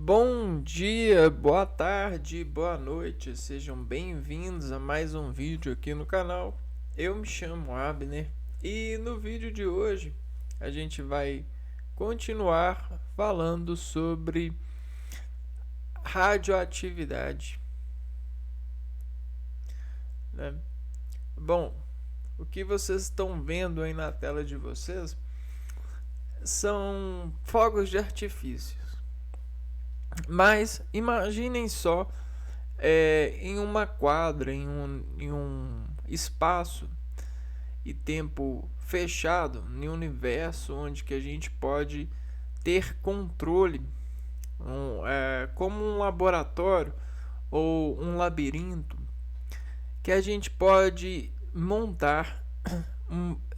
Bom dia, boa tarde, boa noite, sejam bem-vindos a mais um vídeo aqui no canal. Eu me chamo Abner e no vídeo de hoje a gente vai continuar falando sobre radioatividade, né? Bom, o que vocês estão vendo aí na tela de vocês são fogos de artifício. Mas imaginem só em uma quadra, em um espaço e tempo fechado, em um universo onde que a gente pode ter controle, como um laboratório ou um labirinto, que a gente pode montar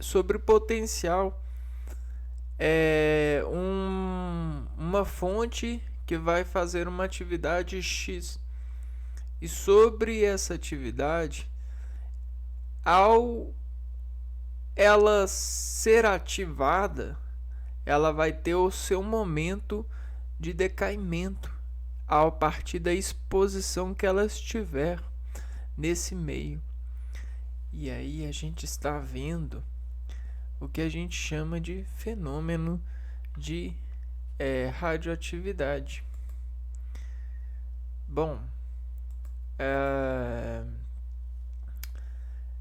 sobre o potencial uma fonte que vai fazer uma atividade X. E sobre essa atividade, ao ela ser ativada, ela vai ter o seu momento de decaimento a partir da exposição que ela estiver nesse meio. E aí a gente está vendo o que a gente chama de fenômeno de radioatividade. Bom,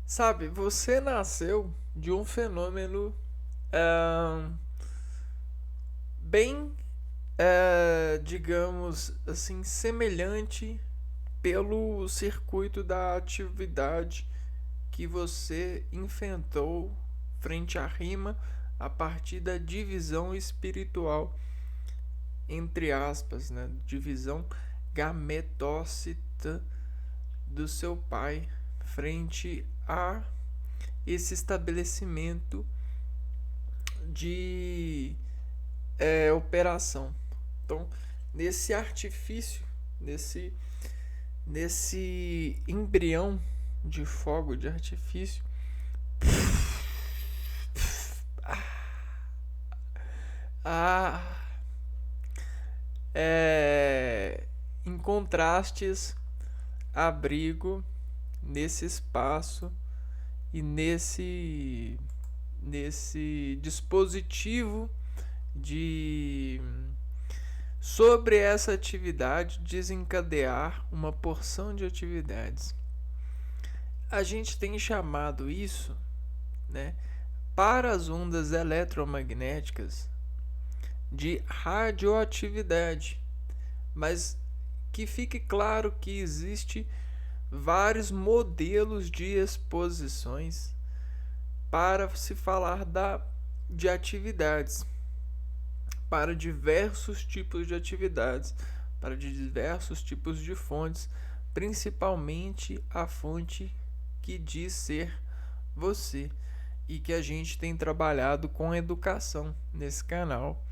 sabe, você nasceu de um fenômeno bem, digamos assim, semelhante pelo circuito da atividade que você enfrentou frente à rima a partir da divisão espiritual, entre aspas, né? Divisão gametócita do seu pai frente a esse estabelecimento de operação. Então, nesse artifício, nesse embrião de fogo de artifício, em contrastes, abrigo nesse espaço e nesse dispositivo de sobre essa atividade desencadear uma porção de atividades. A gente tem chamado isso, né, para as ondas eletromagnéticas de radioatividade, mas que fique claro que existe vários modelos de exposições para se falar de atividades, para diversos tipos de atividades, para diversos tipos de fontes, principalmente a fonte que diz ser você, e que a gente tem trabalhado com educação nesse canal.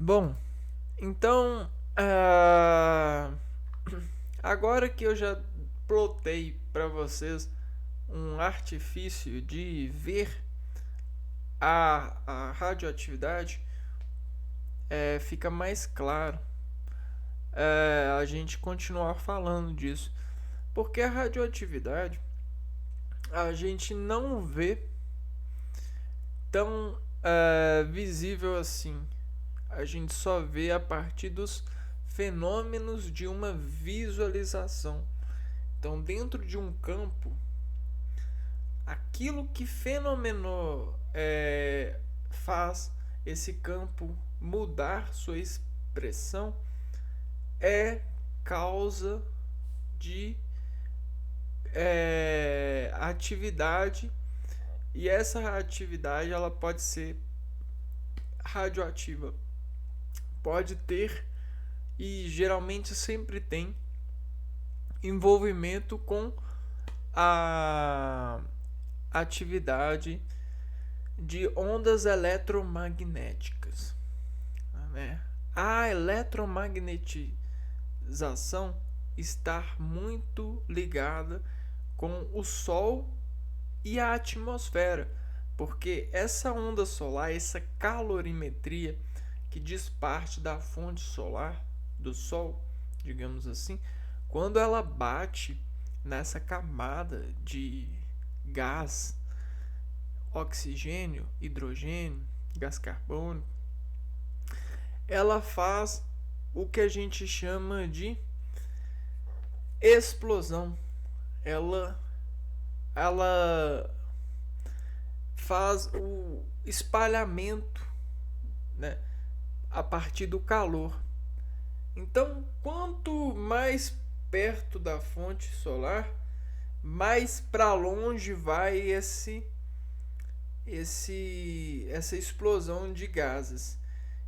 Bom, então agora que eu já plotei para vocês um artifício de ver a radioatividade, fica mais claro a gente continuar falando disso, porque a radioatividade a gente não vê tão visível assim. A gente só vê a partir dos fenômenos de uma visualização. Então, dentro de um campo, aquilo que fenomenou faz esse campo mudar sua expressão é causa de atividade, e essa atividade ela pode ser radioativa, pode ter, e geralmente sempre tem, envolvimento com a atividade de ondas eletromagnéticas, né? A eletromagnetização está muito ligada com o Sol e a atmosfera, porque essa onda solar, essa calorimetria que que disparte da fonte solar, do Sol, digamos assim, quando ela bate nessa camada de gás, oxigênio, hidrogênio, gás carbônico, ela faz o que a gente chama de explosão. Ela faz o espalhamento, né, a partir do calor. Então, quanto mais perto da fonte solar, mais para longe vai essa explosão de gases.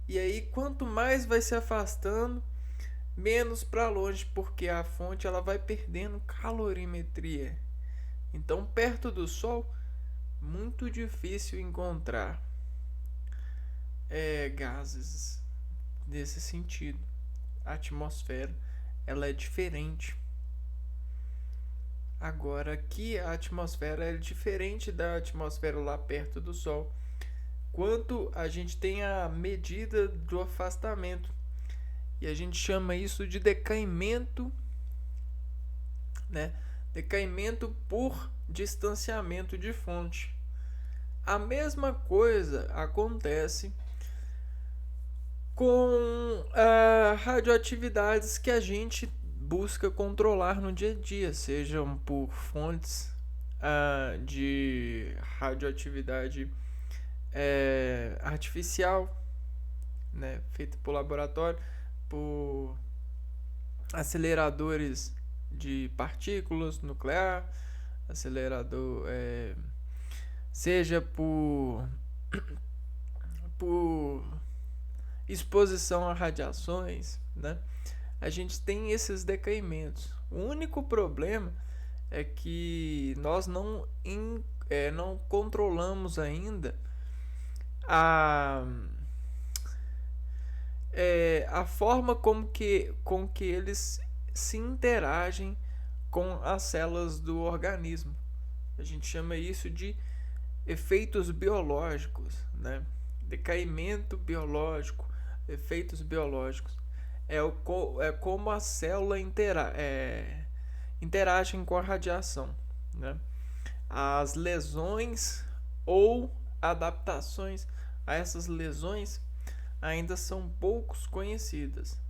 E aí, quanto mais vai se afastando, menos para longe, porque a fonte ela vai perdendo calorimetria. Então, perto do Sol, muito difícil encontrar gases nesse sentido. A atmosfera ela é diferente. Agora aqui a atmosfera é diferente da atmosfera lá perto do Sol. Quanto a gente tem a medida do afastamento, e a gente chama isso de decaimento, né? Decaimento por distanciamento de fonte. A mesma coisa acontece com radioatividades que a gente busca controlar no dia a dia, sejam por fontes de radioatividade artificial, né, feita por laboratório, por aceleradores de partículas nuclear, acelerador, seja por exposição a radiações, né? A gente tem esses decaimentos. O único problema é que nós não controlamos ainda a forma com que eles se interagem com as células do organismo. A gente chama isso de efeitos biológicos, né? Decaimento biológico, efeitos biológicos. É como a célula interagem com a radiação, né? As lesões ou adaptações a essas lesões ainda são poucos conhecidas.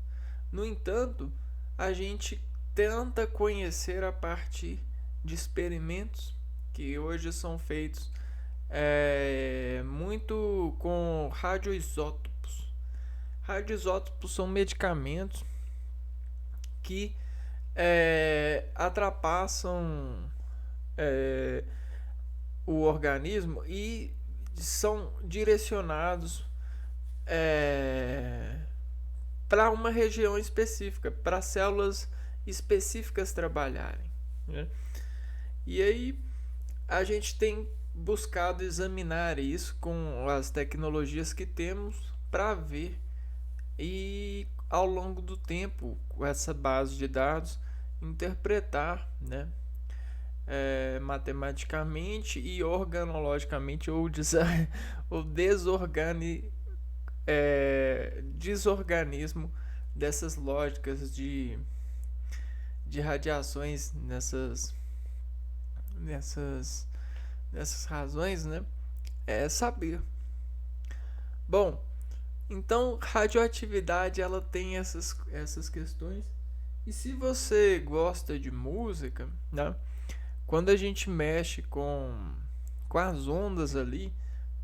No entanto, a gente tenta conhecer a partir de experimentos que hoje são feitos muito com radioisótopos. Radioisótopos são medicamentos que atrapalham o organismo e são direcionados para uma região específica, para células específicas trabalharem, né? E aí a gente tem buscado examinar isso com as tecnologias que temos para ver, e ao longo do tempo, com essa base de dados, interpretar, né, matematicamente e organologicamente ou desorganismo dessas lógicas de radiações nessas razões, né? Saber. Bom, então radioatividade ela tem essas questões. E se você gosta de música, né? Quando a gente mexe com as ondas ali,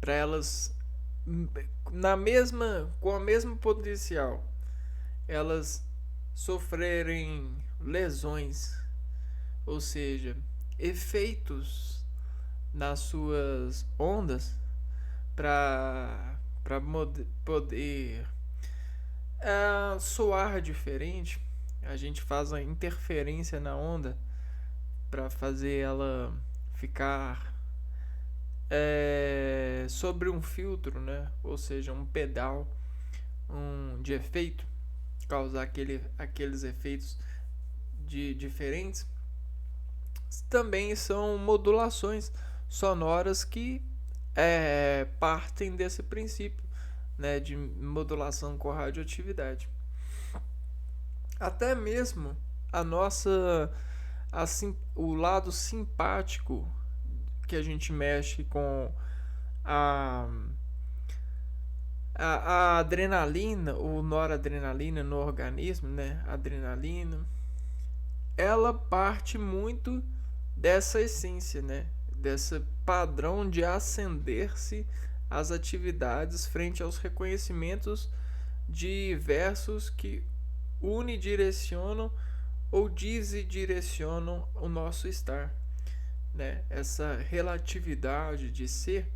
para elas com a mesma potencial, elas sofrerem lesões, ou seja, efeitos nas suas ondas para poder soar diferente. A gente faz a interferência na onda para fazer ela ficar sobre um filtro, né? Ou seja, um pedal de efeito, causar aqueles efeitos diferentes. Também são modulações sonoras que partem desse princípio né, de modulação com radioatividade. Até mesmo a nossa o lado simpático que a gente mexe com a, a adrenalina ou noradrenalina no organismo, né? A adrenalina, ela parte muito dessa essência, né? Desse padrão de ascender-se às atividades frente aos reconhecimentos diversos que unidirecionam ou desdirecionam o nosso estar, né? Essa relatividade de ser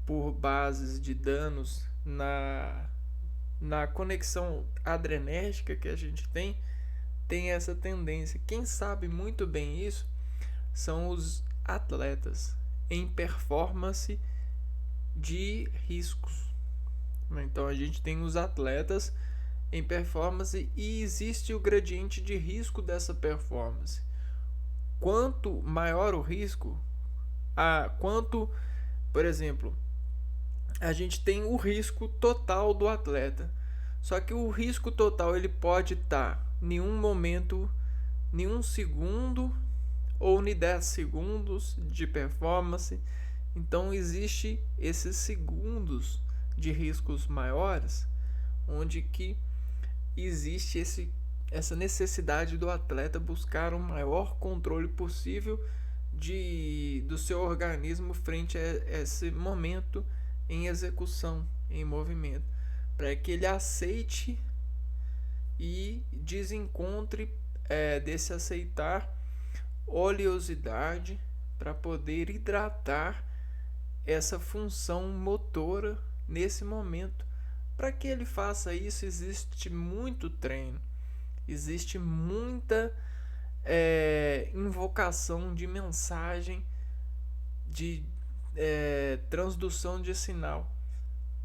por bases de danos na conexão adrenérgica que a gente tem essa tendência. Quem sabe muito bem isso são os atletas em performance de riscos. Então a gente tem os atletas em performance e existe o gradiente de risco dessa performance. Quanto maior o risco, por exemplo, a gente tem o risco total do atleta. Só que o risco total ele pode estar em um momento, em um segundo ou em 10 segundos de performance. Então existe esses segundos de riscos maiores, onde que existe essa necessidade do atleta buscar o maior controle possível do seu organismo frente a esse momento em execução, em movimento, para que ele aceite e desencontre desse aceitar oleosidade para poder hidratar essa função motora nesse momento. Para que ele faça isso, existe muito treino, existe muita invocação de mensagem, de transdução de sinal,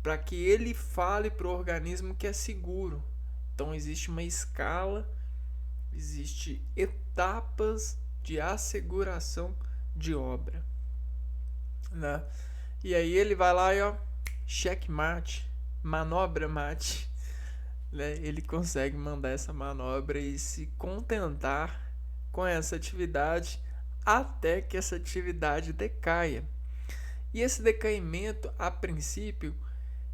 para que ele fale para o organismo que é seguro. Então existe uma escala, existe etapas de asseguração de obra, né? E aí ele vai lá e checkmate, manobra mate, né? Ele consegue mandar essa manobra e se contentar com essa atividade até que essa atividade decaia. E esse decaimento, a princípio,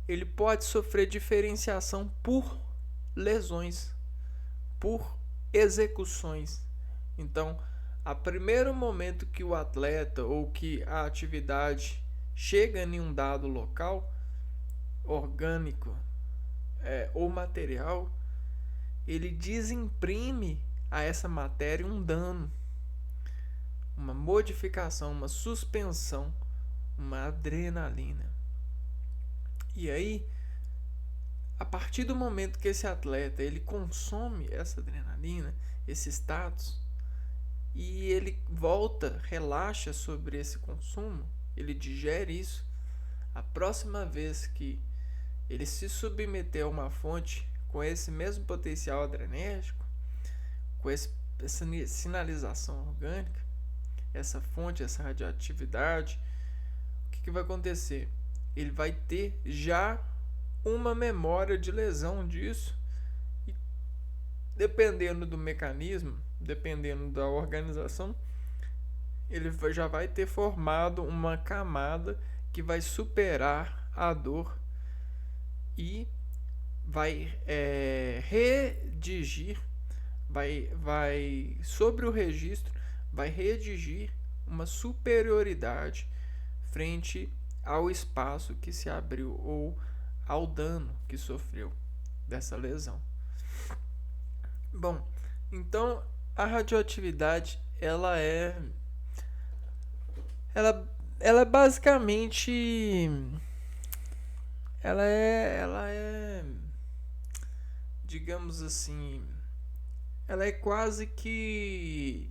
ele pode sofrer diferenciação por lesões, por execuções. Então, a primeiro momento que o atleta ou que a atividade chega em um dado local, orgânico ou material, ele desimprime a essa matéria um dano, uma modificação, uma suspensão, uma adrenalina. E aí, a partir do momento que esse atleta ele consome essa adrenalina, esse status, e ele volta, relaxa sobre esse consumo, ele digere isso, a próxima vez que ele se submeter a uma fonte com esse mesmo potencial adrenérgico, com essa sinalização orgânica, essa fonte, essa radioatividade, o que vai acontecer? Ele vai ter já uma memória de lesão disso, e dependendo do mecanismo, dependendo da organização, ele já vai ter formado uma camada que vai superar a dor e vai redigir, vai sobre o registro, vai redigir uma superioridade frente ao espaço que se abriu ou ao dano que sofreu dessa lesão. Bom, então a radioatividade ela é basicamente ela é digamos assim, ela é quase que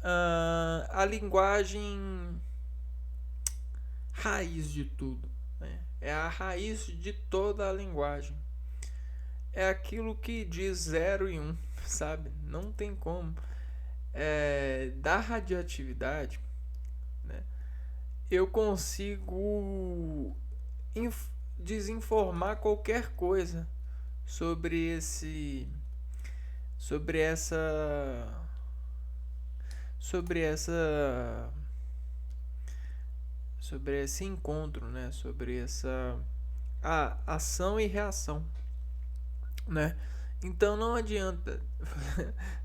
a linguagem raiz de tudo, né? É a raiz de toda a linguagem. É aquilo que diz 0 e 1, sabe? Não tem como. Da radioatividade, né? Eu consigo desinformar qualquer coisa sobre esse sobre essa sobre essa sobre esse encontro, né? Sobre essa ação e reação, né? Então não adianta,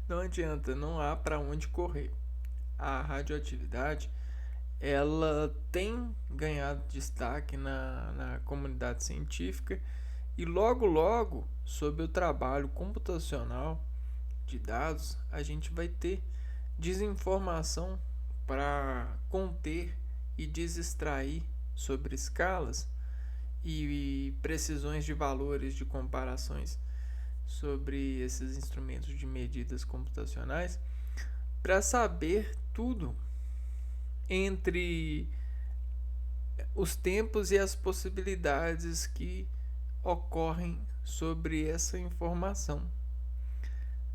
não adianta, não há para onde correr. A radioatividade ela tem ganhado destaque na comunidade científica e logo logo, sob o trabalho computacional de dados, a gente vai ter desinformação para conter e desextrair sobre escalas e precisões de valores de comparações sobre esses instrumentos de medidas computacionais para saber tudo entre os tempos e as possibilidades que ocorrem sobre essa informação,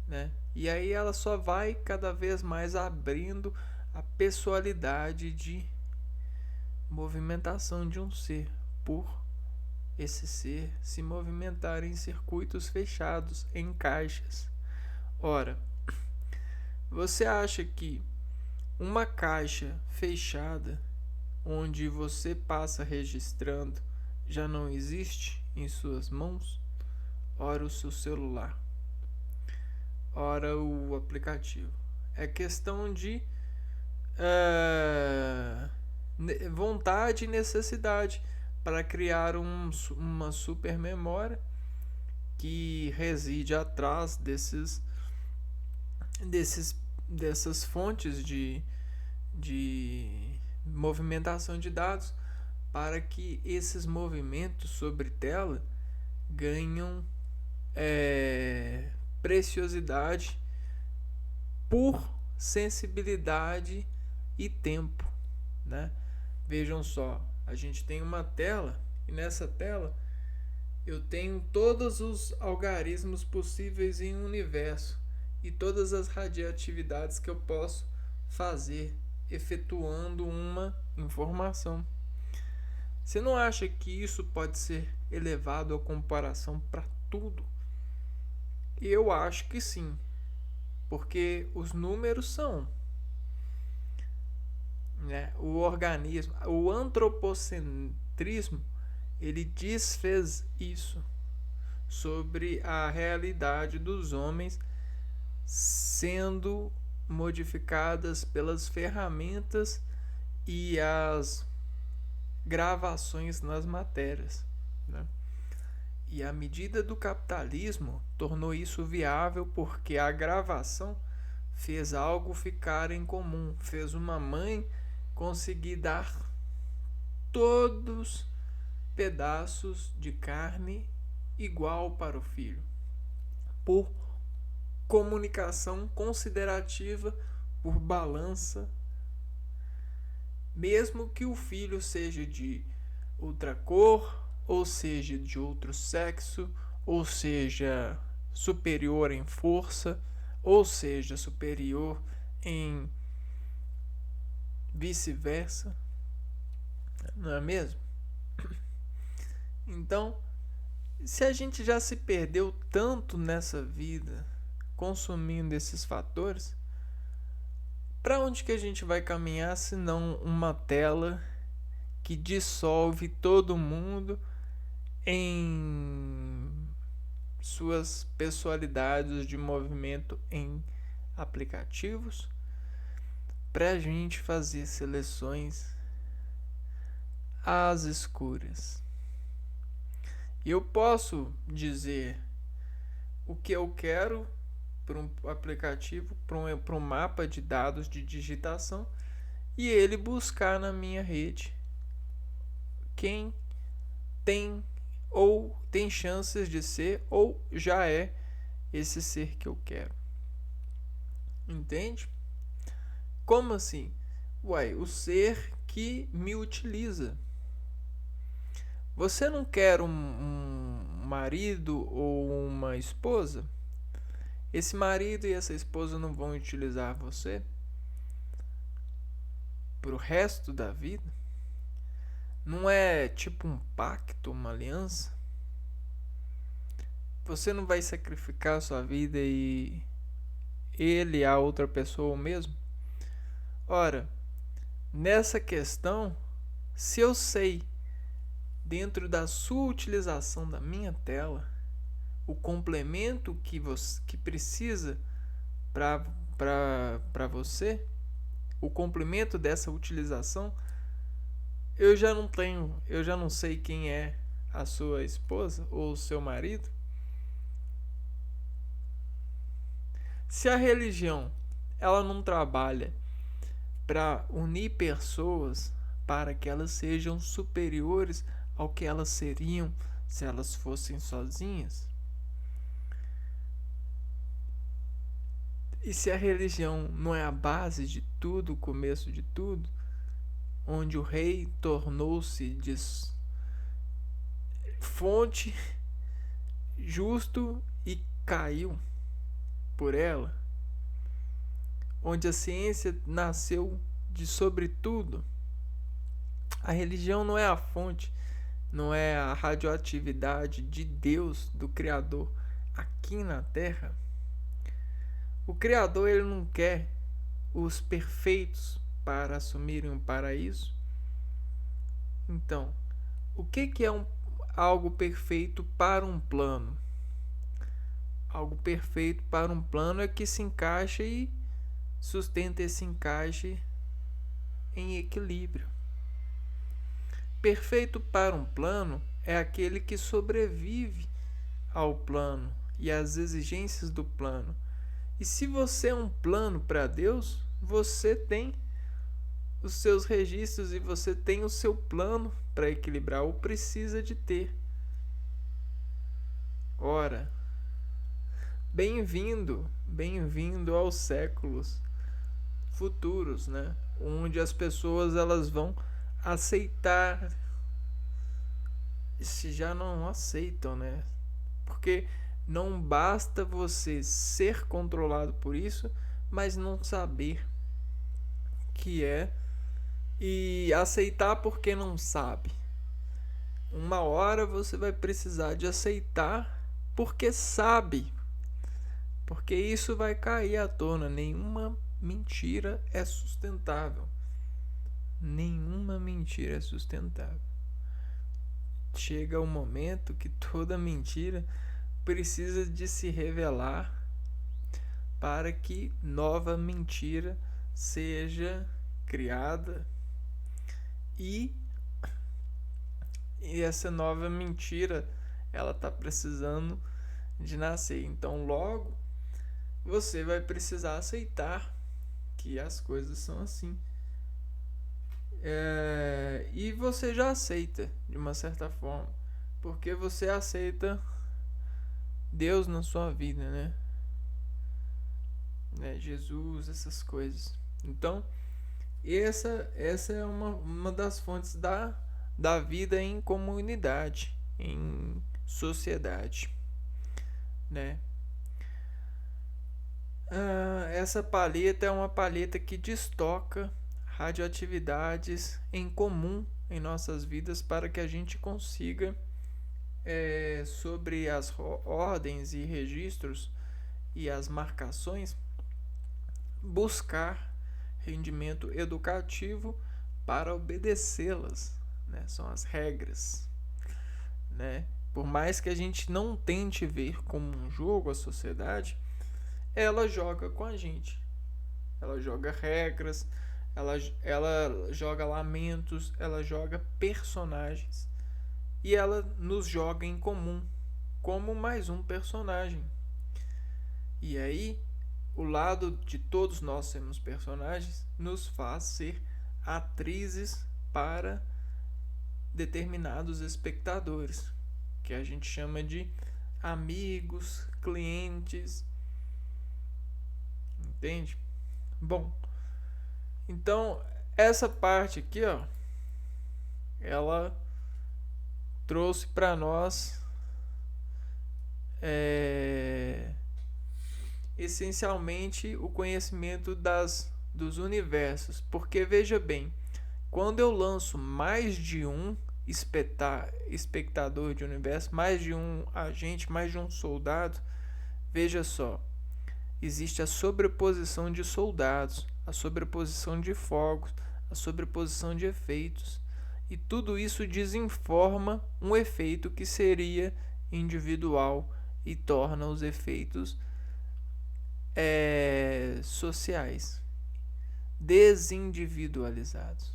né? E aí ela só vai cada vez mais abrindo a pessoalidade de movimentação de um ser por esse ser se movimentar em circuitos fechados, em caixas. Ora, você acha que uma caixa fechada onde você passa registrando já não existe em suas mãos? Ora o seu celular, ora o aplicativo. É questão de vontade e necessidade para criar uma super memória que reside atrás dessas fontes de movimentação de dados, para que esses movimentos sobre tela ganham preciosidade por sensibilidade e tempo, né? Vejam só, a gente tem uma tela e nessa tela eu tenho todos os algarismos possíveis em um universo e todas as radioatividades que eu posso fazer efetuando uma informação. Você não acha que isso pode ser elevado à comparação para tudo? Eu acho que sim, porque os números são, né? O organismo, o antropocentrismo, ele desfez isso sobre a realidade dos homens sendo modificadas pelas ferramentas e as gravações nas matérias, né? E a medida do capitalismo tornou isso viável porque a gravação fez algo ficar em comum, fez uma mãe conseguir dar todos pedaços de carne igual para o filho, por comunicação considerativa, por balança, mesmo que o filho seja de outra cor, ou seja de outro sexo, ou seja superior em força, ou seja superior em vice-versa, não é mesmo? Então, se a gente já se perdeu tanto nessa vida consumindo esses fatores, para onde que a gente vai caminhar se não uma tela que dissolve todo mundo em suas pessoalidades de movimento em aplicativos para a gente fazer seleções às escuras? E eu posso dizer o que eu quero para um aplicativo, para um mapa de dados de digitação, e ele buscar na minha rede quem tem ou tem chances de ser ou já é esse ser que eu quero. Entende? Como assim? Uai, o ser que me utiliza. Você não quer um marido ou uma esposa? Esse marido e essa esposa não vão utilizar você pro resto da vida? Não é tipo um pacto, uma aliança? Você não vai sacrificar a sua vida e ele, a outra pessoa, o mesmo? Ora, nessa questão, se eu sei, dentro da sua utilização da minha tela, o complemento que precisa para você, o complemento dessa utilização, eu já não sei quem é a sua esposa ou o seu marido. Se a religião ela não trabalha para unir pessoas para que elas sejam superiores ao que elas seriam se elas fossem sozinhas, e se a religião não é a base de tudo, o começo de tudo, onde o rei tornou-se de fonte justo e caiu por ela, onde a ciência nasceu de sobretudo, a religião não é a fonte, não é a radioatividade de Deus, do Criador, aqui na Terra. O Criador ele não quer os perfeitos para assumirem um paraíso. Então, o que é algo perfeito para um plano? Algo perfeito para um plano é que se encaixa e sustenta esse encaixe em equilíbrio. Perfeito para um plano é aquele que sobrevive ao plano e às exigências do plano. E se você é um plano para Deus, você tem os seus registros e você tem o seu plano para equilibrar, ou precisa de ter. Ora, bem-vindo aos séculos futuros, né? Onde as pessoas elas vão aceitar, se já não aceitam, né? Porque não basta você ser controlado por isso, mas não saber que é e aceitar porque não sabe. Uma hora você vai precisar de aceitar porque sabe. Porque isso vai cair à tona. Nenhuma mentira é sustentável. Nenhuma mentira é sustentável. Chega o momento que toda mentira precisa de se revelar para que nova mentira seja criada e essa nova mentira ela está precisando de nascer. Então logo você vai precisar aceitar que as coisas são assim. E você já aceita de uma certa forma, porque você aceita Deus na sua vida, né? Jesus, essas coisas. Então, essa é uma das fontes da vida em comunidade, em sociedade, né? Essa palheta é uma palheta que destoca radioatividades em comum em nossas vidas para que a gente consiga, sobre as ordens e registros e as marcações, buscar rendimento educativo para obedecê-las, né? São as regras, né? Por mais que a gente não tente ver como um jogo a sociedade, ela joga com a gente. Ela joga regras, ela joga lamentos, ela joga personagens. E ela nos joga em comum, como mais um personagem. E aí, o lado de todos nós sermos personagens nos faz ser atrizes para determinados espectadores, que a gente chama de amigos, clientes. Entende? Bom, então essa parte aqui, ó, ela trouxe para nós essencialmente o conhecimento dos universos, porque veja bem, Quando eu lanço mais de um espectador de universo, mais de um agente, mais de um soldado, veja só, existe a sobreposição de soldados, a sobreposição de fogos, a sobreposição de efeitos. E tudo isso desinforma um efeito que seria individual e torna os efeitos sociais, desindividualizados.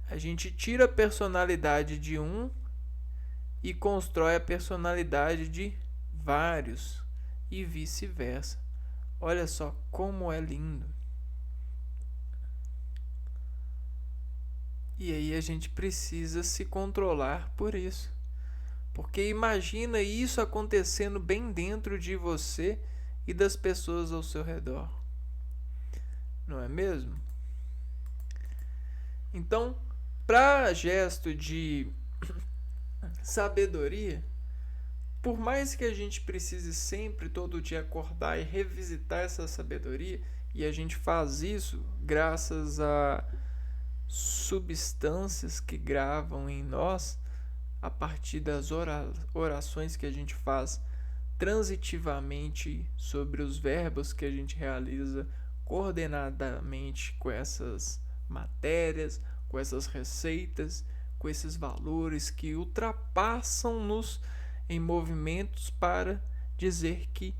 A gente tira a personalidade de um e constrói a personalidade de vários e vice-versa. Olha só como é lindo. E aí a gente precisa se controlar por isso. Porque imagina isso acontecendo bem dentro de você e das pessoas ao seu redor. Não é mesmo? Então, para gesto de sabedoria, por mais que a gente precise sempre, todo dia, acordar e revisitar essa sabedoria, e a gente faz isso graças a substâncias que gravam em nós, a partir das orações que a gente faz transitivamente sobre os verbos que a gente realiza coordenadamente com essas matérias, com essas receitas, com esses valores que ultrapassam-nos em movimentos para dizer que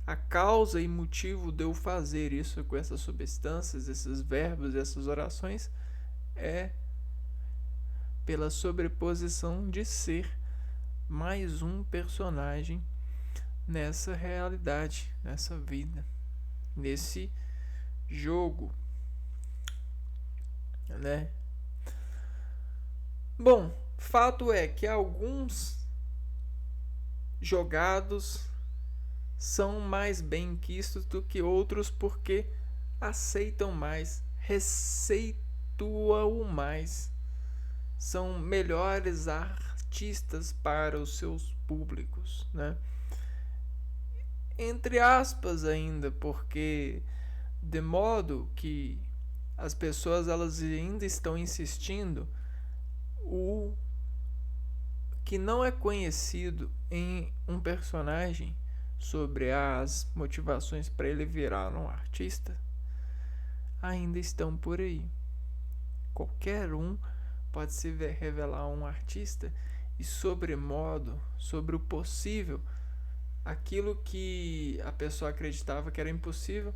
a causa e motivo de eu fazer isso com essas substâncias, esses verbos, essas orações é pela sobreposição de ser mais um personagem nessa realidade, nessa vida, nesse jogo, né? Bom, fato é que alguns jogados são mais bem quistos do que outros porque aceitam mais, receituam mais, são melhores artistas para os seus públicos, né? Entre aspas ainda, porque de modo que as pessoas elas ainda estão insistindo, o que não é conhecido em um personagem sobre as motivações para ele virar um artista ainda estão por aí. Qualquer um pode se revelar um artista e sobremodo, sobre o possível, aquilo que a pessoa acreditava que era impossível,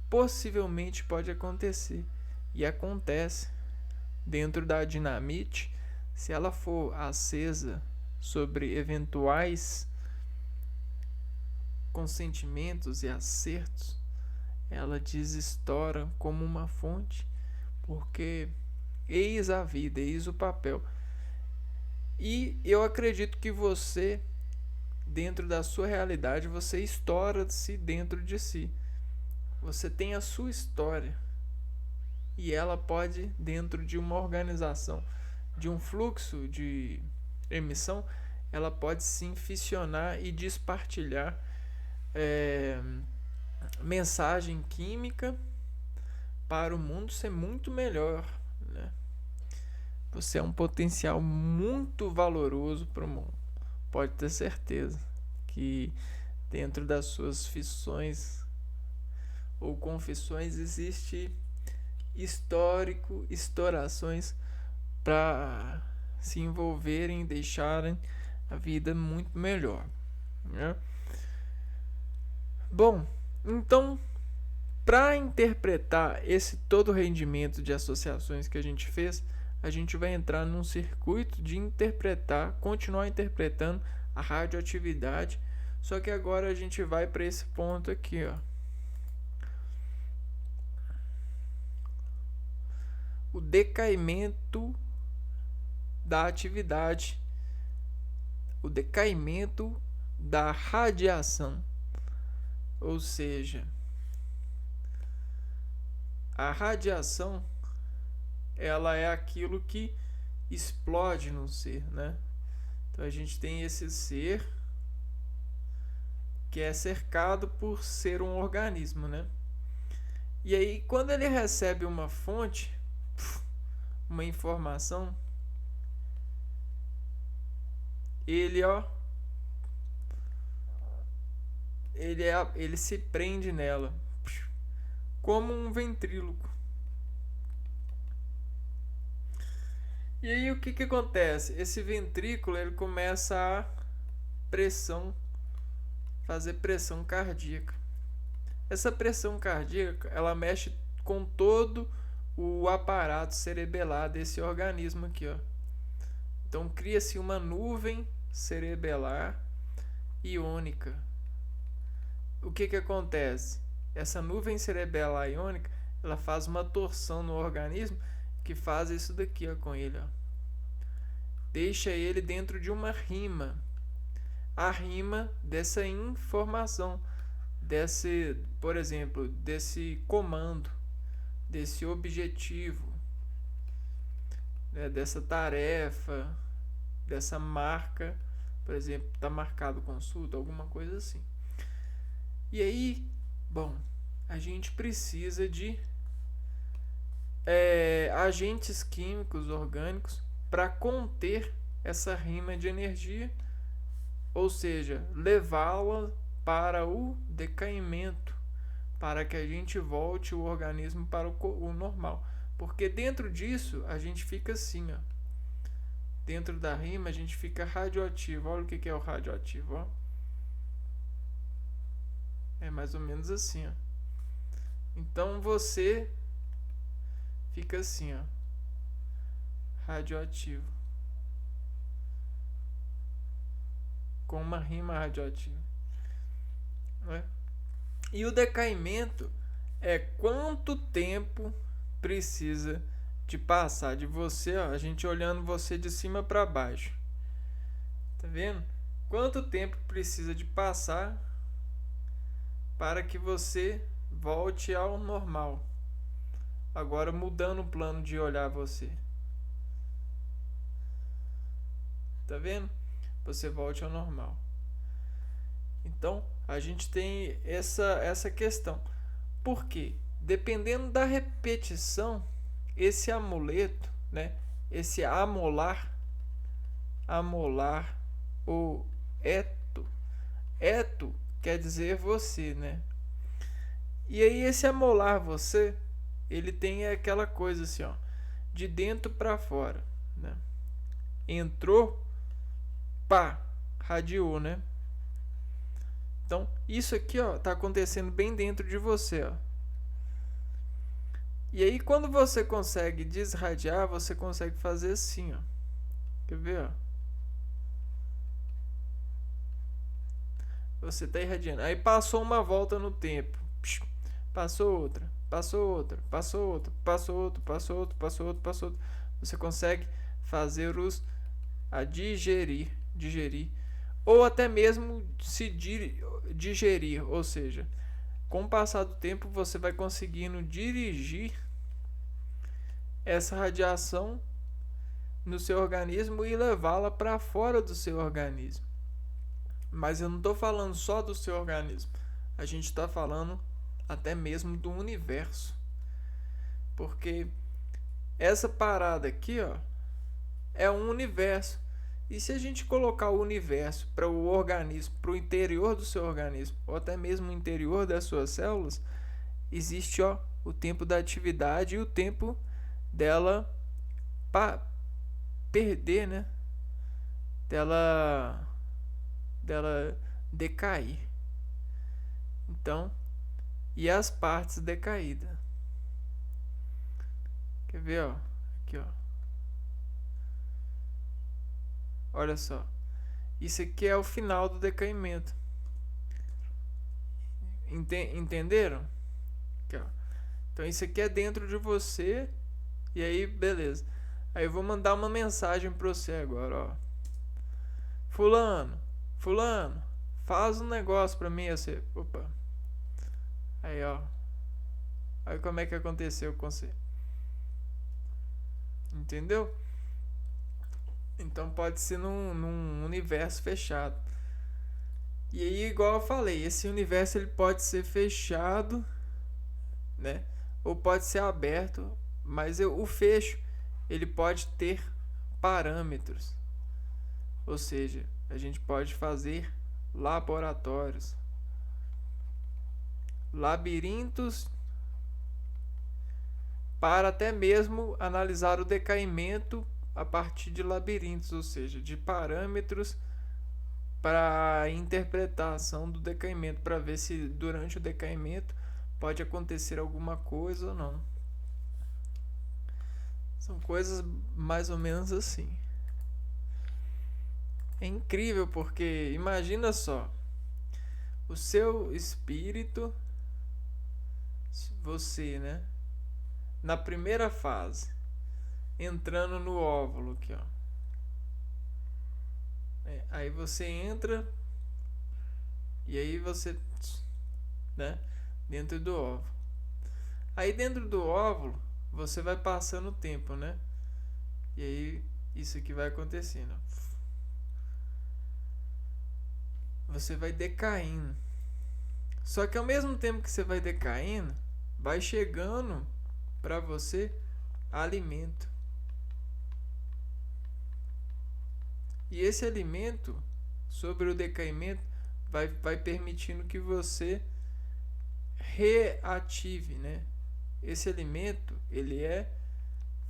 possivelmente pode acontecer. E acontece. Dentro da dinamite, se ela for acesa sobre eventuais consentimentos e acertos, ela desestoura como uma fonte, porque eis a vida, eis o papel. E eu acredito que você, dentro da sua realidade, você estoura-se dentro de si. Você tem a sua história. E ela pode, dentro de uma organização, de um fluxo de emissão, ela pode sim fissionar e despartilhar mensagem química para o mundo ser muito melhor, né? Você é um potencial muito valoroso para o mundo. Pode ter certeza que dentro das suas fissões ou confissões existe estourações para se envolverem e deixarem a vida muito melhor, né? Bom, então, para interpretar esse todo rendimento de associações que a gente fez, a gente vai entrar num circuito de interpretar, continuar interpretando a radioatividade, só que agora a gente vai para esse ponto aqui, ó. O decaimento da atividade, o decaimento da radiação. Ou seja, a radiação ela é aquilo que explode no ser, né? Então a gente tem esse ser que é cercado por ser um organismo, né? E aí quando ele recebe uma fonte, uma informação, ele ele se prende nela, como um ventríloco. E aí o que que acontece? Esse ventrículo ele começa a fazer pressão cardíaca. Essa pressão cardíaca, ela mexe com todo o aparato cerebelar desse organismo aqui, ó. Então cria-se uma nuvem cerebelar iônica. O que que acontece? Essa nuvem cerebelar iônica, ela faz uma torção no organismo que faz isso daqui, ó, com ele, ó. Deixa ele dentro de uma rima. A rima dessa informação, por exemplo, desse comando, desse objetivo, né, dessa tarefa, dessa marca, por exemplo, está marcado consulta, alguma coisa assim. E aí, bom, a gente precisa de agentes químicos orgânicos para conter essa rima de energia, ou seja, levá-la para o decaimento, para que a gente volte o organismo para o normal. Porque dentro disso a gente fica assim, ó. Dentro da rima a gente fica radioativo. Olha o que é o radioativo, ó. É mais ou menos assim, ó. Então você fica assim, ó, radioativo, com uma rima radioativa, né? E o decaimento é quanto tempo precisa de passar de você, ó, a gente olhando você de cima para baixo, tá vendo? Quanto tempo precisa de passar para que você volte ao normal? Agora mudando o plano de olhar você, tá vendo? Você volte ao normal. Então a gente tem essa questão. Por quê? Dependendo da repetição, esse amuleto, né? Esse amolar ou eto quer dizer você, né? E aí esse amolar você, ele tem aquela coisa assim, ó, de dentro para fora, né? Entrou, pá, radiou, né? Então, isso aqui, ó, tá acontecendo bem dentro de você, ó. E aí quando você consegue desradiar, você consegue fazer assim, ó. Quer ver, ó? Você está irradiando. Aí passou uma volta no tempo. Passou outra. Passou outra. Passou outra. Passou outro. Passou outro. Passou outro. Passou outro. Você consegue fazer a digerir. Ou até mesmo se digerir. Ou seja, com o passar do tempo você vai conseguindo dirigir essa radiação no seu organismo e levá-la para fora do seu organismo. Mas eu não estou falando só do seu organismo. A gente está falando até mesmo do universo. Porque essa parada aqui, ó, é um universo. E se a gente colocar o universo para o organismo, para o interior do seu organismo, ou até mesmo o interior das suas células, existe, ó, o tempo da atividade e o tempo dela perder, né? Dela decair. Então, e as partes decaídas. Quer ver, ó? Aqui, ó. Olha só. Isso aqui é o final do decaimento. Entenderam? Aqui, ó. Então isso aqui é dentro de você. E aí, beleza. Aí eu vou mandar uma mensagem para você agora, ó. Fulano, faz um negócio pra mim, você. Opa. Aí, ó. Aí como é que aconteceu com você? Entendeu? Então pode ser num universo fechado. E aí, igual eu falei, esse universo ele pode ser fechado, né? Ou pode ser aberto, mas o fecho ele pode ter parâmetros. Ou seja, a gente pode fazer laboratórios, labirintos, para até mesmo analisar o decaimento a partir de labirintos, ou seja, de parâmetros para a interpretação do decaimento, para ver se durante o decaimento pode acontecer alguma coisa ou não. São coisas mais ou menos assim. É incrível porque imagina só, o seu espírito, você, né, na primeira fase, entrando no óvulo aqui, ó. Aí você entra e aí você, né, dentro do óvulo. Aí dentro do óvulo você vai passando o tempo, né? E aí isso aqui vai acontecendo. Você vai decaindo. Só que ao mesmo tempo que você vai decaindo, vai chegando para você alimento. E esse alimento, sobre o decaimento, vai permitindo que você reative, né? Esse alimento, ele é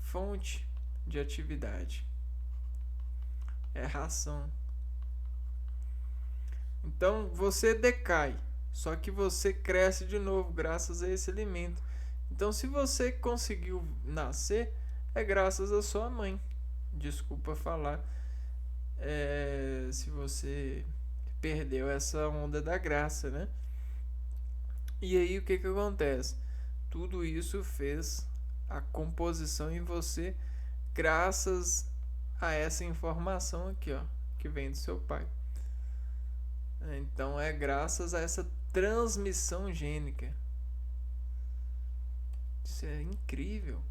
fonte de atividade. É ração. Então você decai, só que você cresce de novo graças a esse alimento. Então se você conseguiu nascer, é graças a sua mãe. Desculpa falar, se você perdeu essa onda da graça, né? E aí o que acontece? Tudo isso fez a composição em você graças a essa informação aqui, ó, que vem do seu pai. Então é graças a essa transmissão gênica. Isso é incrível,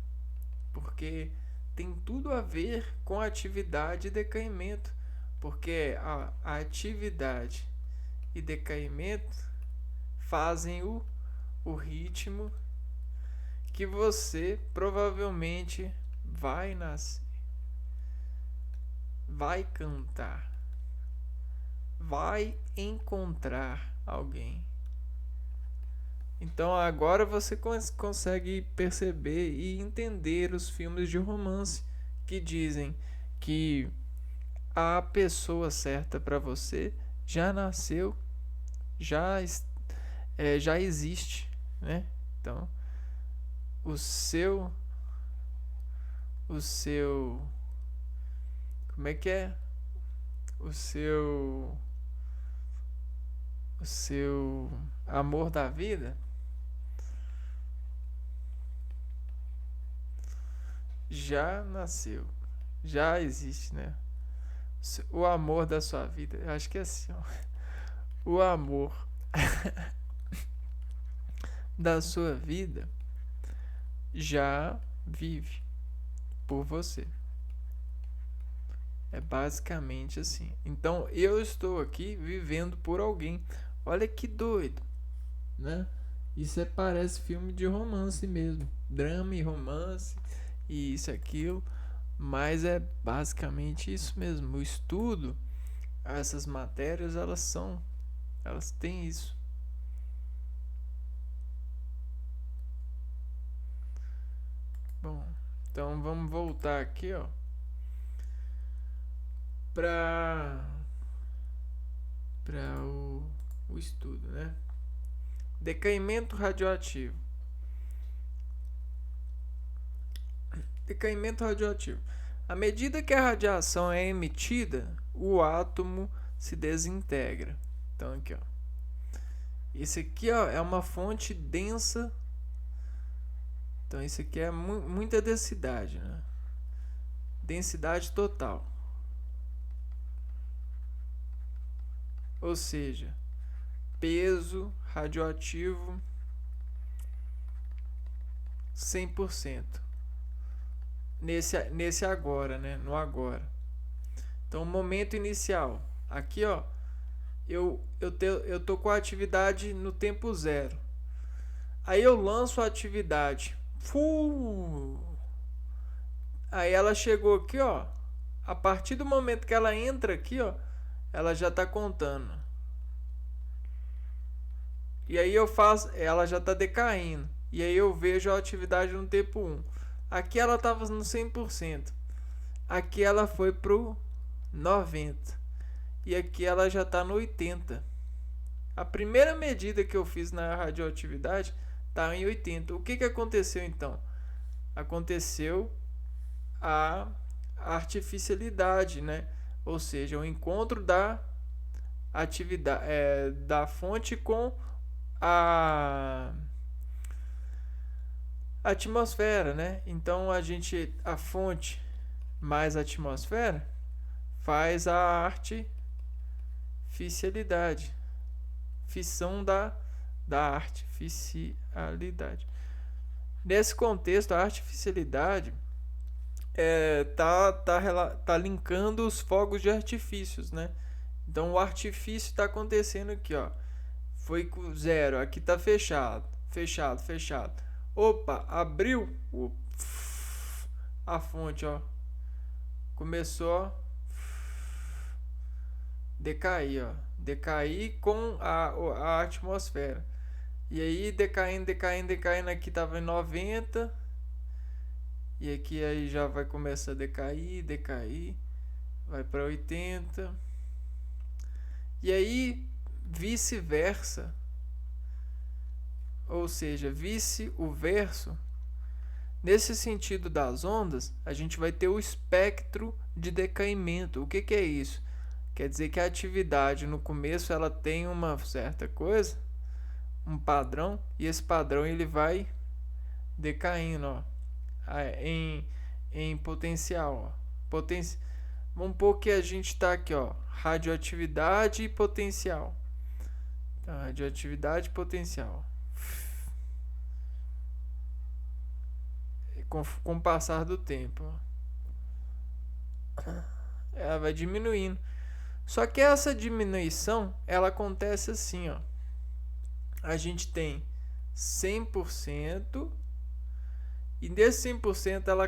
porque tem tudo a ver com atividade e decaimento, porque a atividade e decaimento fazem o ritmo que você provavelmente vai nascer, vai cantar, vai encontrar alguém. Então agora você consegue perceber e entender os filmes de romance que dizem que a pessoa certa para você já nasceu, já existe, né? Então o seu, como é que é? O seu amor da vida já nasceu, já existe, né? O amor da sua vida, eu acho que é assim, ó. O amor da sua vida já vive por você. É basicamente assim. Então eu estou aqui vivendo por alguém. Olha que doido, né? Isso parece filme de romance mesmo, drama e romance e isso aquilo, mas é basicamente isso mesmo. O estudo, essas matérias, elas têm isso. Bom, então vamos voltar aqui, ó, para o estudo, né? Decaimento radioativo. Decaimento radioativo. À medida que a radiação é emitida, o átomo se desintegra. Então aqui, ó. Esse aqui, ó, é uma fonte densa. Então isso aqui é muita densidade, né? Densidade total. Ou seja, peso radioativo 100%. Nesse agora, né? No agora. Então, momento inicial. Aqui, ó, eu tô com a atividade no tempo zero. Aí eu lanço a atividade. Aí ela chegou aqui, ó. A partir do momento que ela entra aqui, ó, ela já está contando. E aí eu faço, ela já está decaindo. E aí eu vejo a atividade no tempo 1. Aqui ela estava no 100%. Aqui ela foi pro 90%. E aqui ela já está no 80%. A primeira medida que eu fiz na radioatividade está em 80%. O que aconteceu então? Aconteceu a artificialidade, né? Ou seja, o encontro da atividade da fonte com a atmosfera, né? Então a fonte mais a atmosfera faz a artificialidade, fissão da artificialidade. Nesse contexto, a artificialidade tá linkando os fogos de artifícios, né? Então o artifício está acontecendo aqui, ó. Foi com 0, aqui tá fechado. Opa, abriu a fonte, ó. Começou a decair, ó. Decair com a atmosfera. E aí decaindo, aqui tava em 90. E aqui aí já vai começar a decair. Vai para 80. E aí vice-versa. Ou seja, vice o verso. Nesse sentido das ondas, a gente vai ter o espectro de decaimento. O que é isso? Quer dizer que a atividade no começo ela tem uma certa coisa, um padrão, e esse padrão ele vai decaindo, ó, em potencial. Ó. Vamos pôr que a gente está aqui, ó, radioatividade e potencial. Então, radioatividade e potencial. Com o passar do tempo, ela vai diminuindo. Só que essa diminuição, ela acontece assim, ó. A gente tem 100%, e desse 100% ela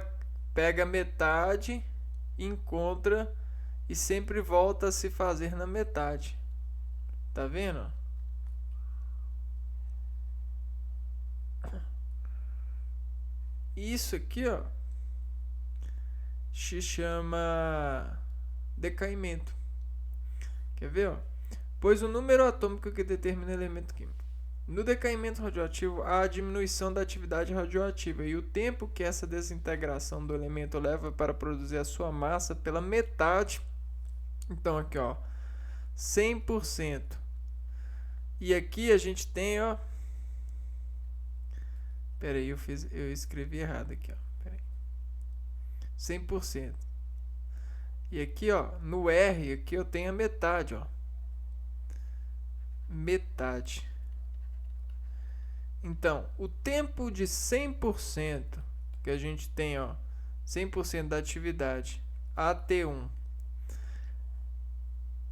pega metade, encontra e sempre volta a se fazer na metade. Tá vendo? Isso aqui, ó, se chama decaimento. Quer ver, ó? Pois o número atômico que determina o elemento químico. No decaimento radioativo, há a diminuição da atividade radioativa e o tempo que essa desintegração do elemento leva para produzir a sua massa pela metade. Então aqui, ó, 100%. E aqui a gente tem, ó, pera aí, eu escrevi errado aqui, ó. Pera aí. 100%. E aqui, ó, no R, aqui eu tenho a metade, ó. Metade. Então, o tempo de 100% que a gente tem, ó, 100% da atividade AT1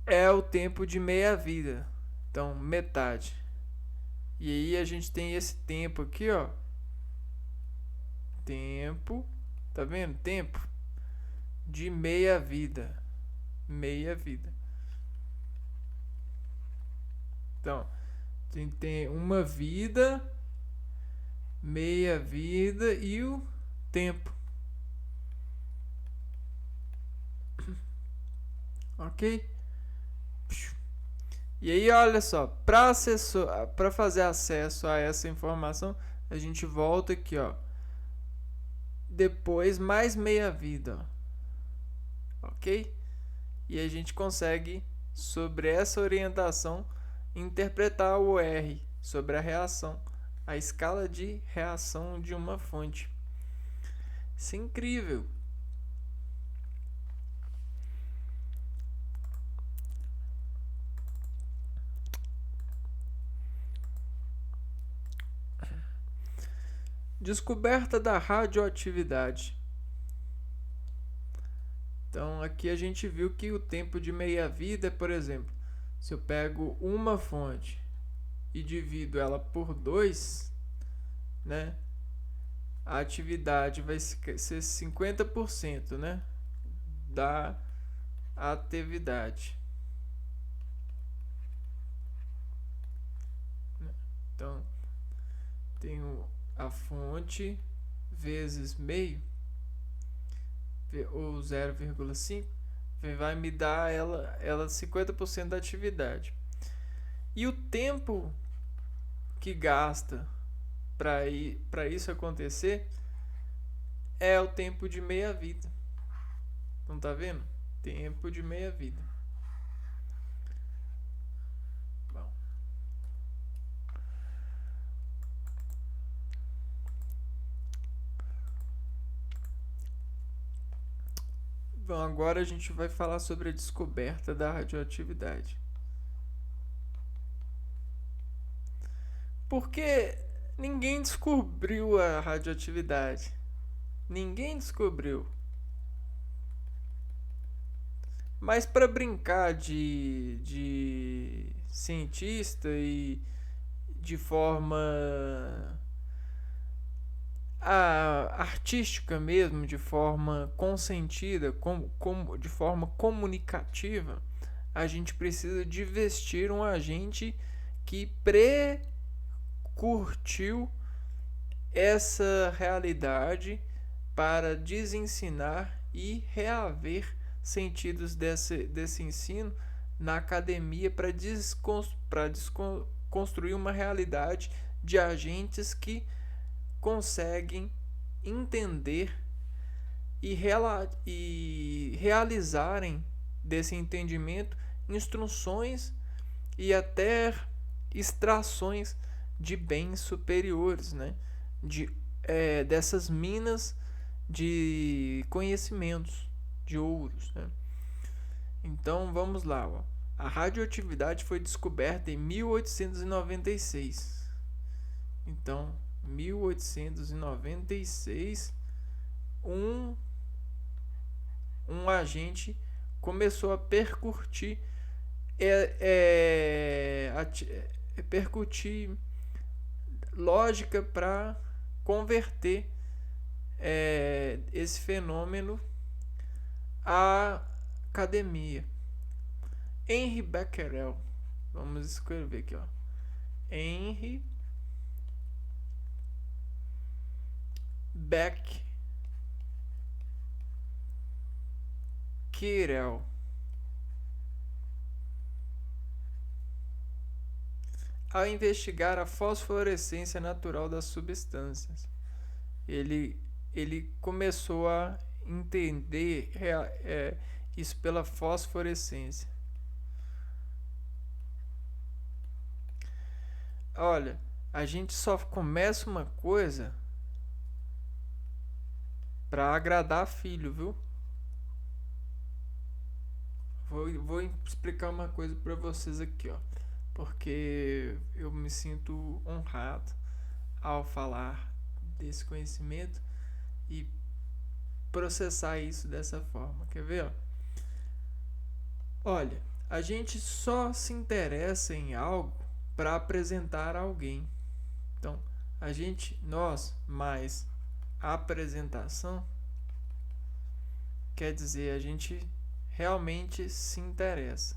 é o tempo de meia-vida. Então, metade. E aí a gente tem esse tempo aqui, ó. Tempo, tá vendo? Tempo de meia-vida. Meia-vida. Então, tem uma vida, meia-vida e o tempo. Ok? E aí, olha só, para fazer acesso a essa informação, a gente volta aqui, ó. Depois mais meia-vida, ok? E a gente consegue, sobre essa orientação, interpretar o R sobre a reação, a escala de reação de uma fonte. Isso é incrível. Descoberta da radioatividade. Então aqui a gente viu que o tempo de meia-vida, por exemplo, se eu pego uma fonte e divido ela por 2, né? a atividade vai ser 50%, né, da atividade. Então, tenho a fonte vezes meio, ou 0,5, vai me dar ela 50% da atividade. E o tempo que gasta para isso acontecer é o tempo de meia-vida. Não tá vendo? Tempo de meia-vida. Bom. Bom, agora a gente vai falar sobre a descoberta da radioatividade. Porque ninguém descobriu a radioatividade. Ninguém descobriu. Mas para brincar de cientista e de forma artística mesmo, de forma consentida, de forma comunicativa, a gente precisa de vestir um agente que curtiu essa realidade para desensinar e reaver sentidos desse ensino na academia para desconstruir uma realidade de agentes que conseguem entender e realizarem desse entendimento instruções e até extrações de bens superiores, né? Dessas minas de conhecimentos, de ouros, né? Então vamos lá, ó. A radioatividade foi descoberta em 1896. Então, 1896, um agente começou a percutir lógica para converter esse fenômeno à academia. Henri Becquerel, vamos escrever aqui, ó. Henri Becquerel. Ao investigar a fosforescência natural das substâncias, ele começou a entender isso pela fosforescência. Olha, a gente só começa uma coisa para agradar filho, viu? Vou explicar uma coisa para vocês aqui, ó, porque eu me sinto honrado ao falar desse conhecimento e processar isso dessa forma. Quer ver, ó? Olha, a gente só se interessa em algo para apresentar a alguém. Então, nós mais a apresentação quer dizer a gente realmente se interessa.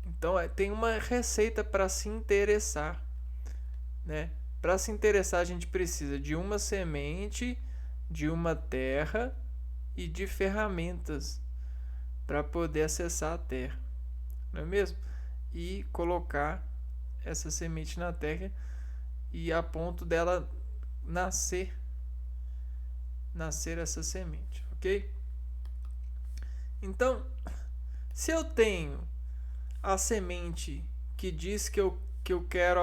Então, tem uma receita para se interessar, né? Para se interessar, a gente precisa de uma semente, de uma terra e de ferramentas para poder acessar a terra, não é mesmo? E colocar essa semente na terra e a ponto dela nascer essa semente, ok? Então, se eu tenho a semente que diz que eu quero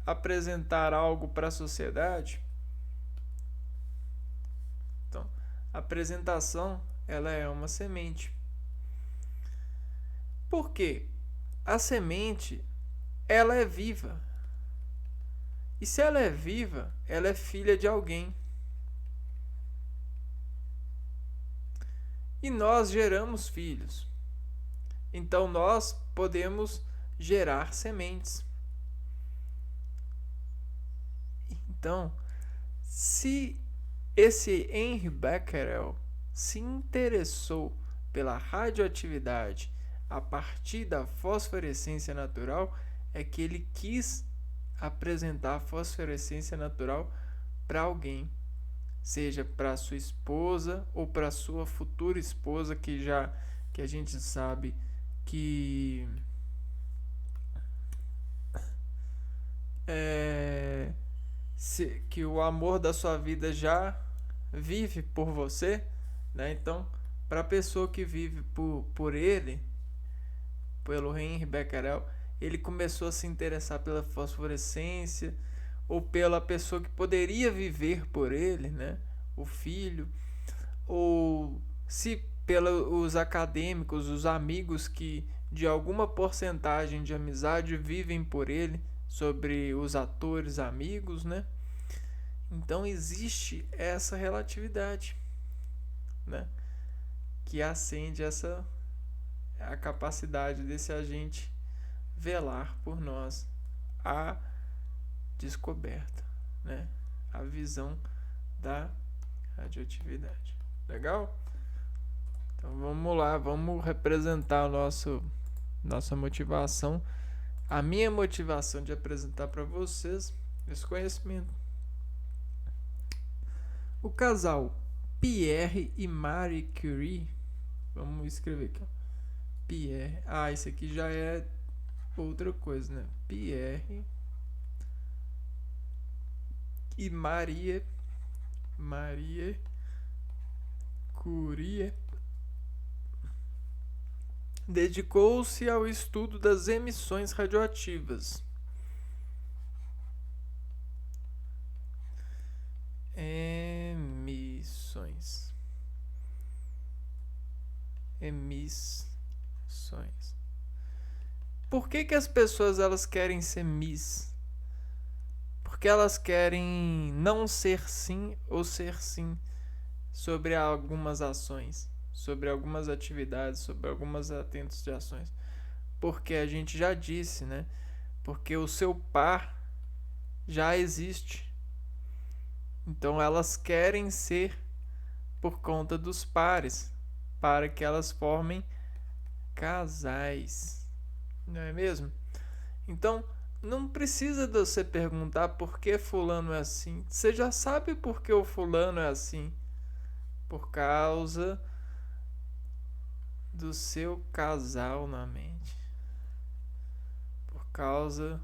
apresentar algo para a sociedade, então, a apresentação ela é uma semente. Por quê? A semente ela é viva. E se ela é viva, ela é filha de alguém. E nós geramos filhos. Então nós podemos gerar sementes. Então, Se esse Henri Becquerel se interessou pela radioatividade a partir da fosforescência natural, é que ele quis apresentar a fosforescência natural para alguém, seja para sua esposa ou para sua futura esposa, que a gente sabe que que o amor da sua vida já vive por você, né? Então, para a pessoa que vive por ele, pelo Henri Becquerel, ele começou a se interessar pela fosforescência, ou pela pessoa que poderia viver por ele, né? O filho, ou se pelos acadêmicos, os amigos que de alguma porcentagem de amizade vivem por ele, sobre os atores amigos, né? Então existe essa relatividade, né? Que acende a capacidade desse agente velar por nós a descoberta, né? A visão da radioatividade. Legal? Então vamos lá, vamos representar nossa motivação, a minha motivação de apresentar para vocês esse conhecimento. O casal Pierre e Marie Curie, vamos escrever aqui, ó. Pierre, isso aqui já é outra coisa, né? Pierre e Marie Curie dedicou-se ao estudo das emissões radioativas. Emissões. Por que as pessoas elas querem ser Miss? Porque elas querem não ser sim ou ser sim sobre algumas ações, sobre algumas atividades, sobre algumas atentos de ações. Porque a gente já disse, né? Porque o seu par já existe. Então elas querem ser por conta dos pares, para que elas formem casais. Não é mesmo? Então, não precisa de você perguntar por que fulano é assim. Você já sabe por que o fulano é assim. Por causa do seu casal na mente. Por causa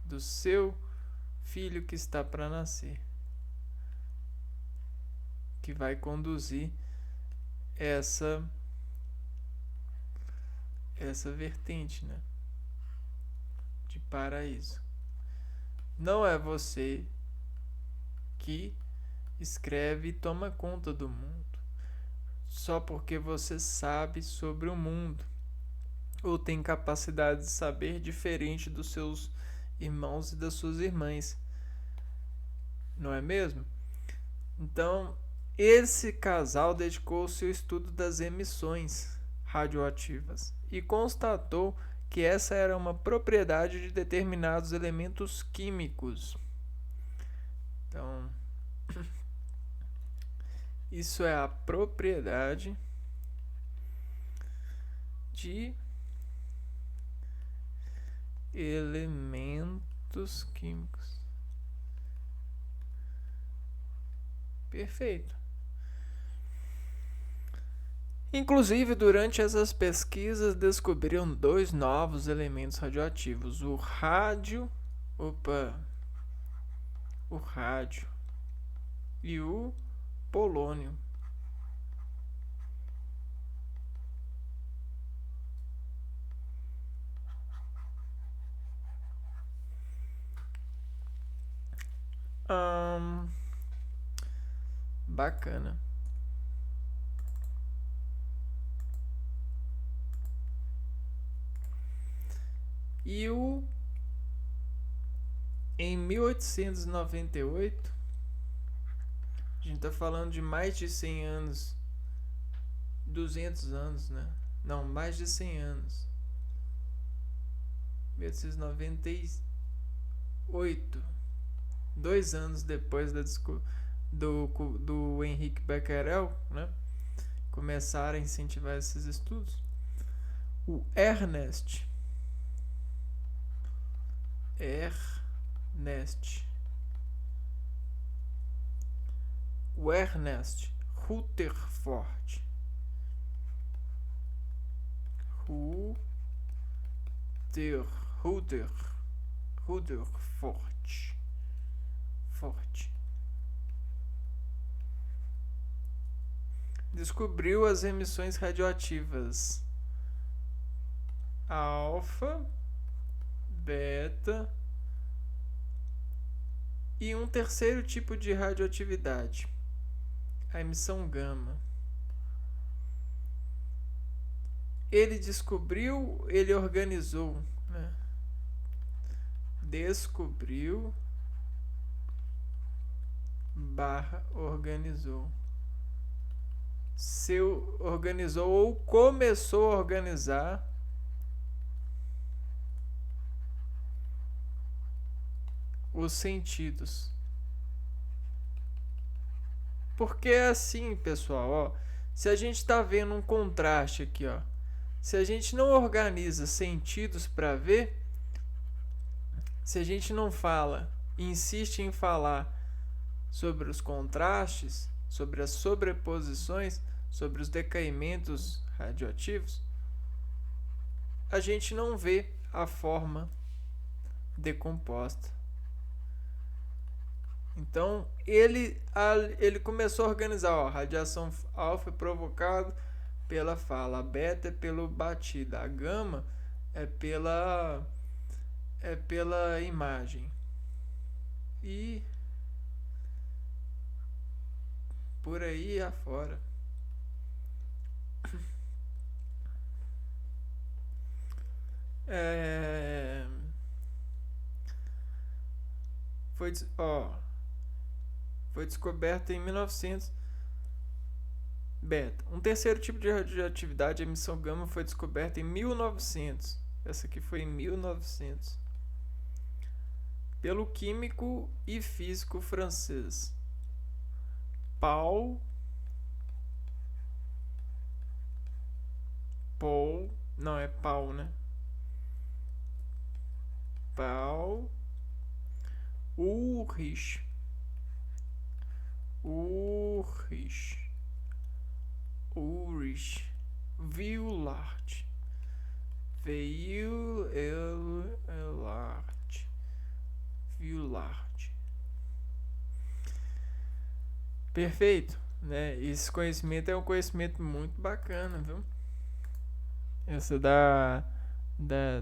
do seu filho que está para nascer. Que vai conduzir essa vertente, né? De paraíso. Não é você que escreve e toma conta do mundo só porque você sabe sobre o mundo ou tem capacidade de saber diferente dos seus irmãos e das suas irmãs, não é mesmo? Então, esse casal dedicou-se ao estudo das emissões radioativas e constatou que essa era uma propriedade de determinados elementos químicos. Então, isso é a propriedade de elementos químicos. Perfeito. Inclusive, durante essas pesquisas, descobriram 2 novos elementos radioativos: o rádio e o polônio. Bacana. E em 1898, a gente está falando de mais de 100 anos, 200 anos, né? Não, mais de 100 anos. 1898, 2 anos depois do Henrique Becquerel, né, começaram a incentivar esses estudos. O Ernest Rutherford descobriu as emissões radioativas alfa, beta e um terceiro tipo de radioatividade, a emissão gama. Ele organizou, né? Organizou. Organizou ou começou a organizar os sentidos. Porque é assim, pessoal, ó, se a gente está vendo um contraste aqui, ó, se a gente não organiza sentidos para ver, se a gente não insiste em falar sobre os contrastes, sobre as sobreposições, sobre os decaimentos radioativos, a gente não vê a forma decomposta. Então, ele começou a organizar, ó, a radiação alfa é provocada pela fala, a beta é pelo batido, a gama é pela imagem. E por aí afora. Foi descoberto em 1900. Beta. Um terceiro tipo de radioatividade, a emissão gama, foi descoberta em 1900. Essa aqui foi em 1900. Pelo químico e físico francês Paul Ulrich Violard. Perfeito, né? Esse conhecimento é um conhecimento muito bacana, viu? Essa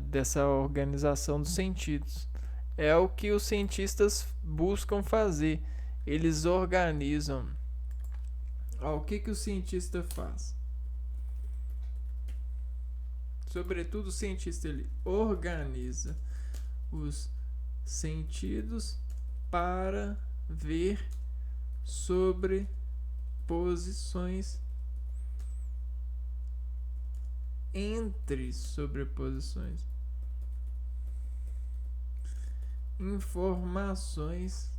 dessa organização dos sentidos. É o que os cientistas buscam fazer. Eles organizam. O que o cientista faz? Sobretudo o cientista, ele organiza os sentidos para ver sobreposições entre sobreposições, informações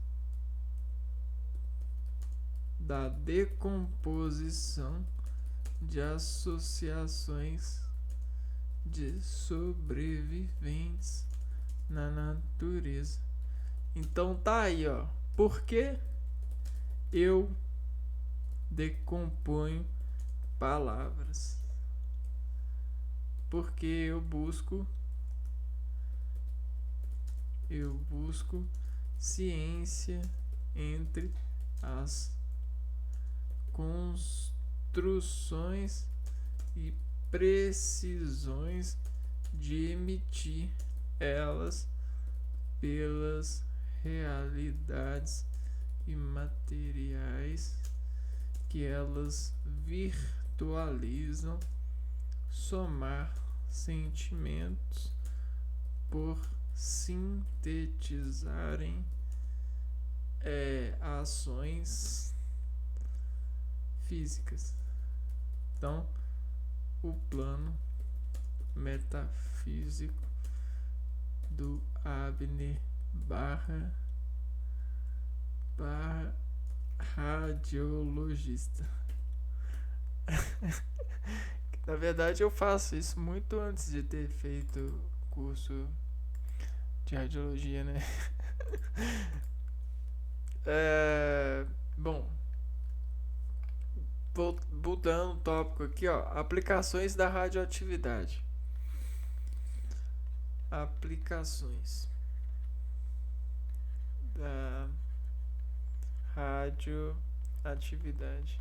da decomposição de associações de sobreviventes na natureza. Então tá aí, ó. Por que eu decomponho palavras? Porque eu busco ciência entre as construções e precisões de emitir elas pelas realidades imateriais que elas virtualizam, somar sentimentos por sintetizarem ações físicas. Então, o plano metafísico do Abner Barra Radiologista. Na verdade, eu faço isso muito antes de ter feito curso de radiologia, né? É, bom, mudando o tópico aqui, ó, aplicações da radioatividade. Aplicações da radioatividade.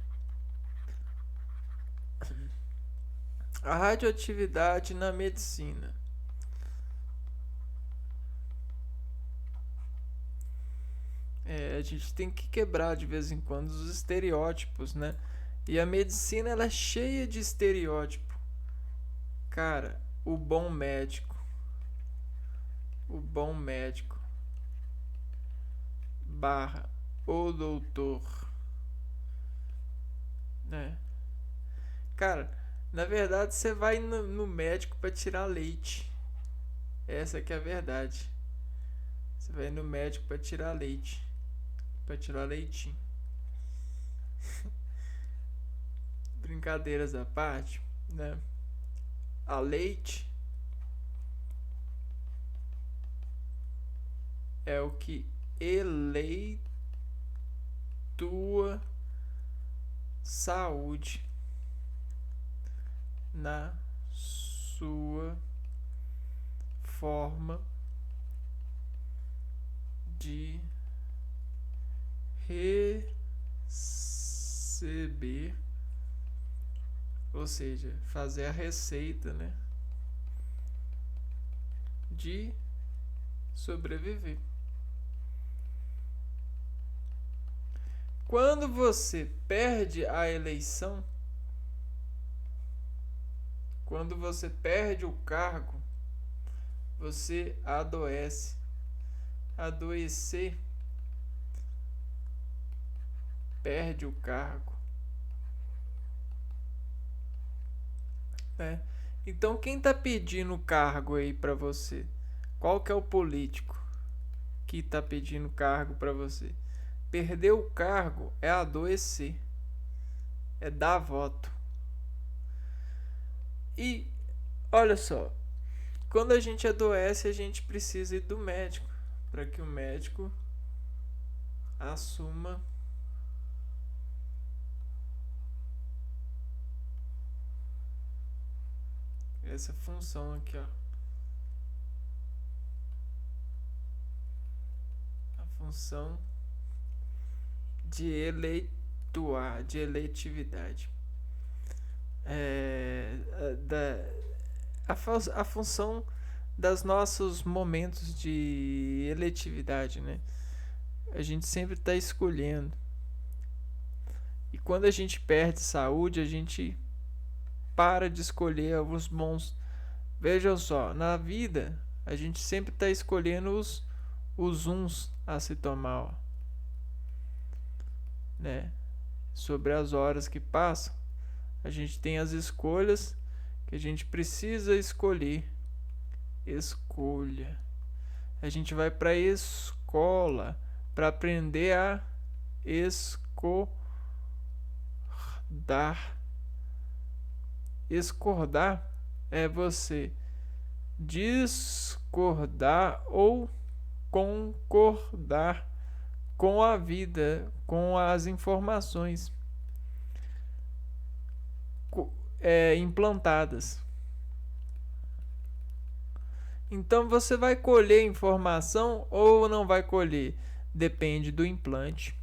A radioatividade na medicina. A gente tem que quebrar de vez em quando os estereótipos, né? E a medicina ela é cheia de estereótipo. Cara, o bom médico. O bom médico. Barra o doutor. Né? Cara, na verdade você vai no médico para tirar leite. Essa que é a verdade. Você vai no médico para tirar leite. Para tirar leitinho. Brincadeiras à parte, né? A leite é o que eleitua saúde na sua forma de receber, ou seja, fazer a receita, né, de sobreviver. Quando você perde a eleição, quando você perde o cargo, você adoece. Adoecer, perde o cargo, né? Então quem tá pedindo cargo aí pra você? Qual que é o político que tá pedindo cargo pra você? Perder o cargo é adoecer, é dar voto. E olha só, quando a gente adoece, a gente precisa ir do médico, para que o médico assuma essa função aqui, ó. A função de eleituar, de eletividade. A função dos nossos momentos de eletividade, né? A gente sempre está escolhendo. E quando a gente perde saúde, a gente para de escolher os bons. Vejam só, na vida, a gente sempre está escolhendo os uns a se tomar, ó, né? Sobre as horas que passam, a gente tem as escolhas que a gente precisa escolher. Escolha. A gente vai para a escola para aprender a escordar. Escordar é você discordar ou concordar com a vida, com as informações implantadas. Então você vai colher informação ou não vai colher? Depende do implante.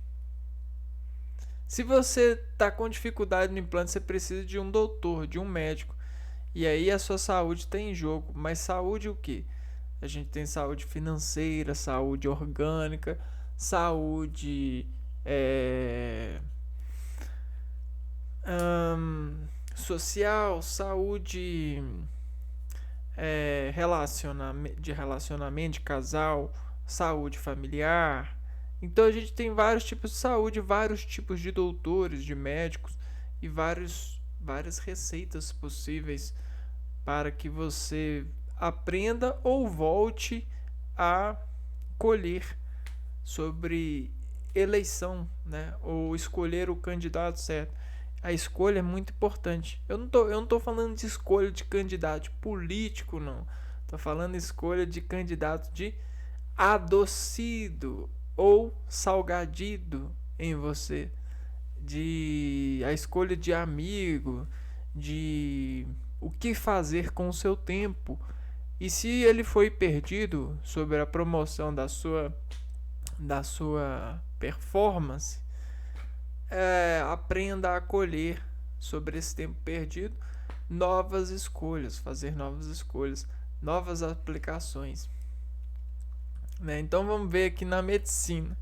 Se você está com dificuldade no implante, você precisa de um doutor, de um médico. E aí a sua saúde está em jogo. Mas saúde o quê? A gente tem saúde financeira, saúde orgânica, saúde social, saúde de relacionamento, de casal, saúde familiar. Então a gente tem vários tipos de saúde, vários tipos de doutores, de médicos e várias receitas possíveis para que você aprenda ou volte a colher sobre eleição, né? Ou escolher o candidato certo. A escolha é muito importante. Eu não tô falando de escolha de candidato político, não. Tô falando de escolha de candidato de adocido ou salgadido em você. De a escolha de amigo, de o que fazer com o seu tempo. E se ele foi perdido sobre a promoção da sua performance, aprenda a colher sobre esse tempo perdido novas escolhas, fazer novas escolhas, novas aplicações. Né? Então vamos ver aqui na medicina.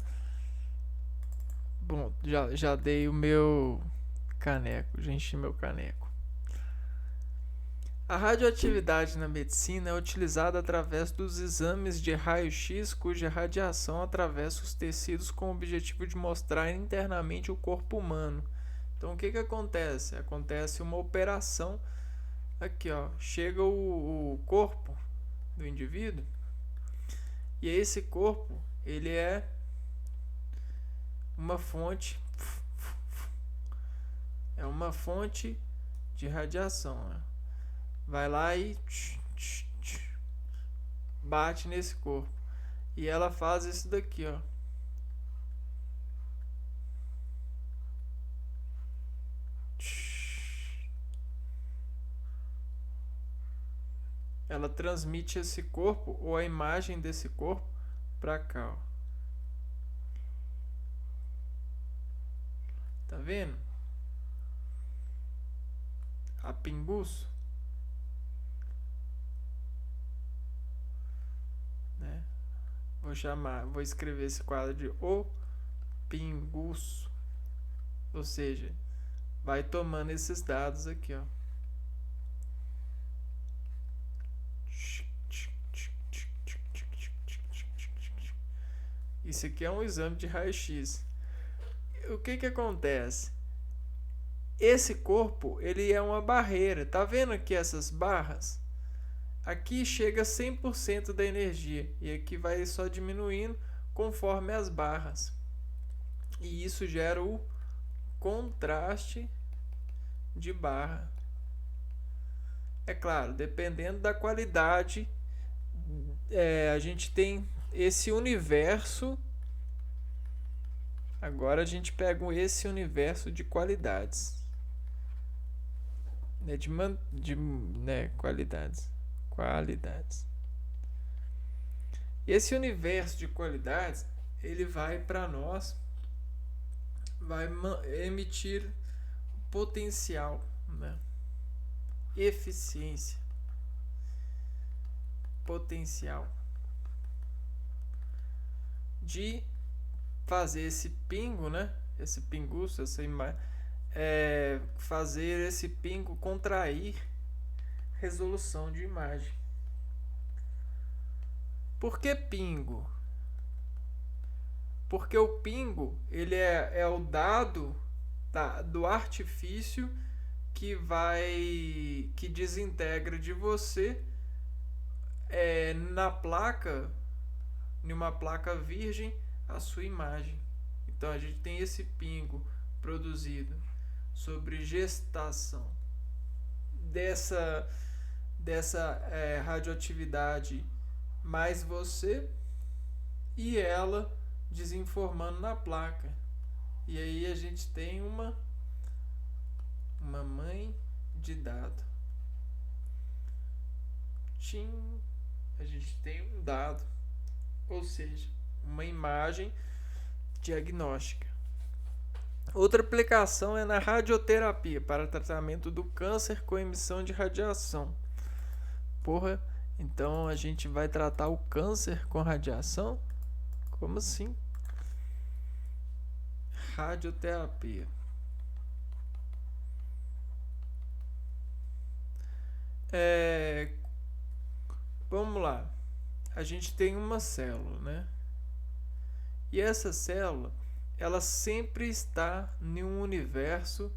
Bom, já dei o meu caneco, já enchi meu caneco. A radioatividade na medicina é utilizada através dos exames de raio-x cuja radiação atravessa os tecidos com o objetivo de mostrar internamente o corpo humano. Então o que acontece? Acontece uma operação. Aqui ó, chega o corpo do indivíduo e esse corpo ele é uma fonte de radiação, né? Vai lá e bate nesse corpo. E ela faz isso daqui, ó. Ela transmite esse corpo ou a imagem desse corpo para cá, ó. Tá vendo? A pinguço. Né? Vou escrever esse quadro de O Pinguço. Ou seja, vai tomando esses dados aqui, ó. Isso aqui é um exame de raio-x. O que acontece? Esse corpo, ele é uma barreira. Tá vendo aqui essas barras? Aqui chega 100% da energia e aqui vai só diminuindo conforme as barras. E isso gera o contraste de barra. É claro, dependendo da qualidade, a gente tem esse universo. Agora a gente pega esse universo de qualidades. Qualidades. Esse universo de qualidades, ele vai para nós, vai emitir potencial, né? Eficiência, potencial de fazer esse pingo, né? Esse pinguço, fazer esse pingo contrair resolução de imagem. Por que pingo? Porque o pingo ele é o dado do artifício que desintegra de você na placa, em uma placa virgem, a sua imagem. Então a gente tem esse pingo produzido sobre gestação dessa radioatividade mais você e ela desinformando na placa. E aí a gente tem uma mãe de dado. A gente tem um dado, ou seja, uma imagem diagnóstica. Outra aplicação é na radioterapia para tratamento do câncer com emissão de radiação. Então a gente vai tratar o câncer com radiação? Como assim? Radioterapia. Vamos lá. A gente tem uma célula, né? E essa célula, ela sempre está em um universo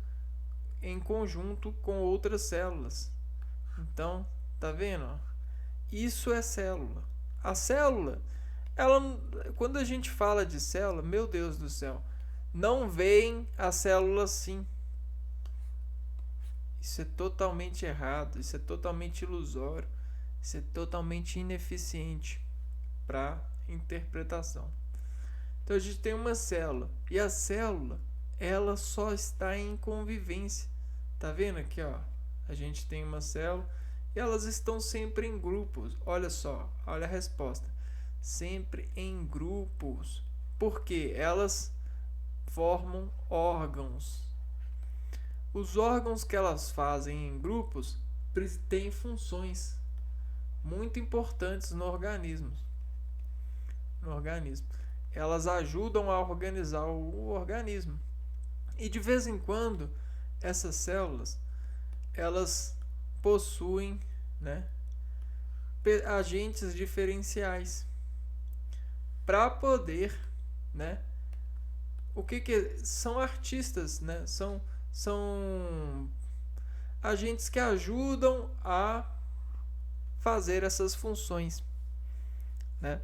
em conjunto com outras células. Então, tá vendo? Isso é célula. A célula, ela, quando a gente fala de célula, meu Deus do céu, não veem a célula assim. Isso é totalmente errado, isso é totalmente ilusório, isso é totalmente ineficiente para interpretação. Então a gente tem uma célula e a célula ela só está em convivência. Tá vendo aqui, ó? A gente tem uma célula e elas estão sempre em grupos. Olha só, olha a resposta. Sempre em grupos. Porque elas formam órgãos. Os órgãos que elas fazem em grupos têm funções muito importantes no organismo. Elas ajudam a organizar o organismo. E de vez em quando, essas células, elas possuem, né, agentes diferenciais para poder, né, o que são artistas, né, são agentes que ajudam a fazer essas funções, né?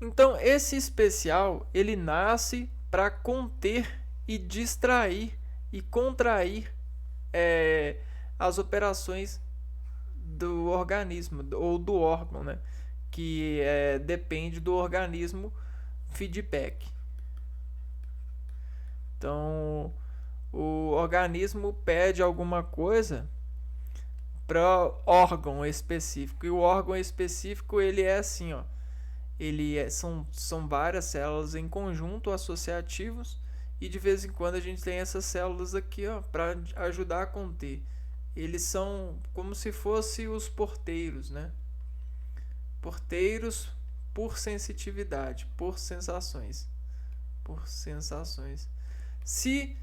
Então, esse especial, ele nasce para conter e distrair e contrair as operações do organismo ou do órgão, né? Que depende do organismo feedback. Então, o organismo pede alguma coisa para órgão específico, e o órgão específico ele é assim, ó. São várias células em conjunto associativos e de vez em quando a gente tem essas células aqui para ajudar a conter. Eles são como se fossem os porteiros, né? Porteiros por sensitividade, por sensações. Se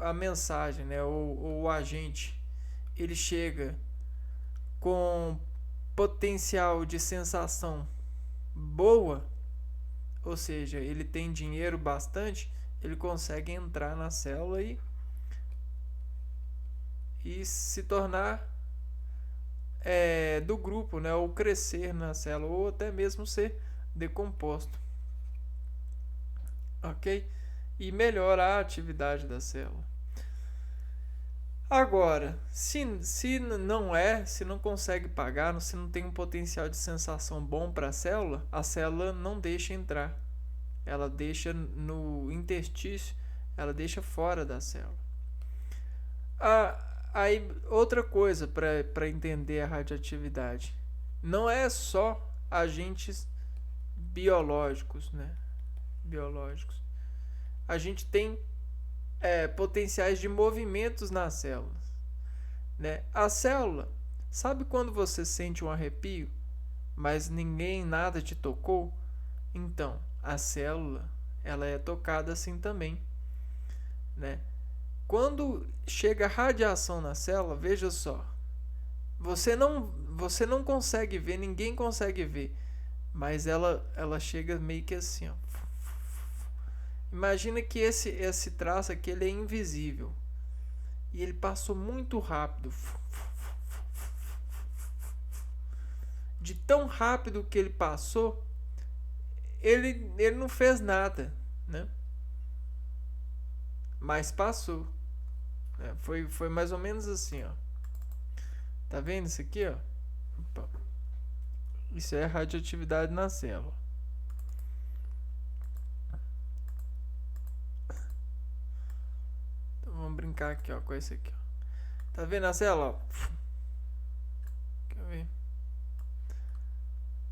a mensagem, né, o agente, ele chega com potencial de sensação boa, ou seja, ele tem dinheiro bastante, ele consegue entrar na célula e se tornar do grupo, né, ou crescer na célula, ou até mesmo ser decomposto, ok? E melhorar a atividade da célula. Agora, se não consegue pagar, se não tem um potencial de sensação bom para a célula não deixa entrar. Ela deixa no interstício, ela deixa fora da célula. Aí, outra coisa para entender a radioatividade. Não é só agentes biológicos, né? A gente tem potenciais de movimentos nas células, né? A célula, sabe quando você sente um arrepio, mas nada te tocou? Então, a célula, ela é tocada assim também, né? Quando chega radiação na célula, veja só, você não consegue ver, ninguém consegue ver, mas ela chega meio que assim, ó. Imagina que esse traço aqui ele é invisível. E ele passou muito rápido. De tão rápido que ele passou, ele não fez nada, né? Mas passou. Foi mais ou menos assim, ó. Tá vendo isso aqui, ó? Opa. Isso é radioatividade na célula. Vamos brincar aqui, ó, com esse aqui, ó. Tá vendo a célula, ó? Quer ver?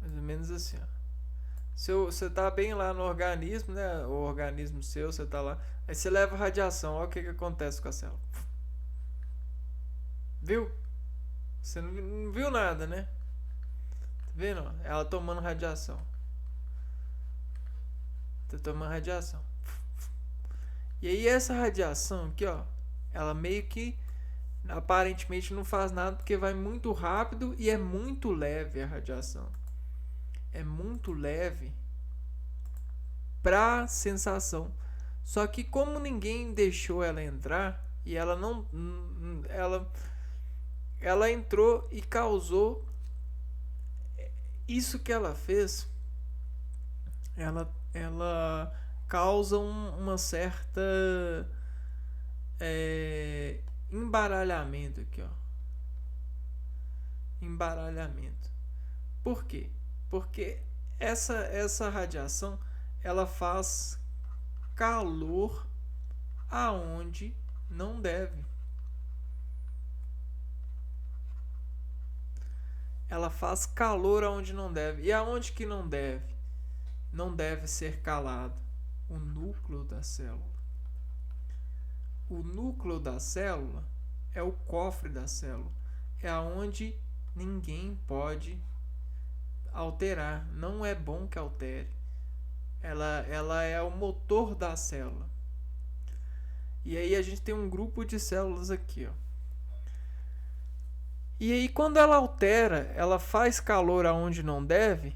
Mais ou menos assim, ó. Se você tá bem lá no organismo, né? O organismo seu, você tá lá. Aí você leva radiação, olha o que acontece com a célula. Viu? Você não viu nada, né? Tá vendo? Ó? Ela tomando radiação. Tá tomando radiação. E aí essa radiação aqui, ó, ela meio que aparentemente não faz nada porque vai muito rápido e é muito leve a radiação. É muito leve para sensação. Só que como ninguém deixou ela entrar e ela entrou e causou isso que ela fez, ela causa uma certa embaralhamento aqui, ó. Embaralhamento. Por quê? Porque essa radiação ela faz calor aonde não deve. Ela faz calor aonde não deve. E aonde que não deve? Não deve ser calado. O núcleo da célula. O núcleo da célula é o cofre da célula. É aonde ninguém pode alterar. Não é bom que altere. Ela é o motor da célula. E aí a gente tem um grupo de células aqui, ó. E aí quando ela altera, ela faz calor aonde não deve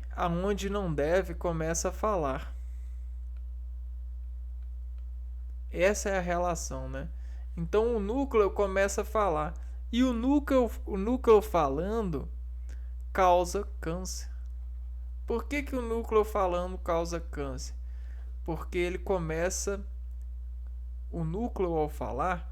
começa a falar. Essa é a relação, né? Então o núcleo começa a falar. E o núcleo falando causa câncer. Por que o núcleo falando causa câncer? Porque ele começa, o núcleo ao falar,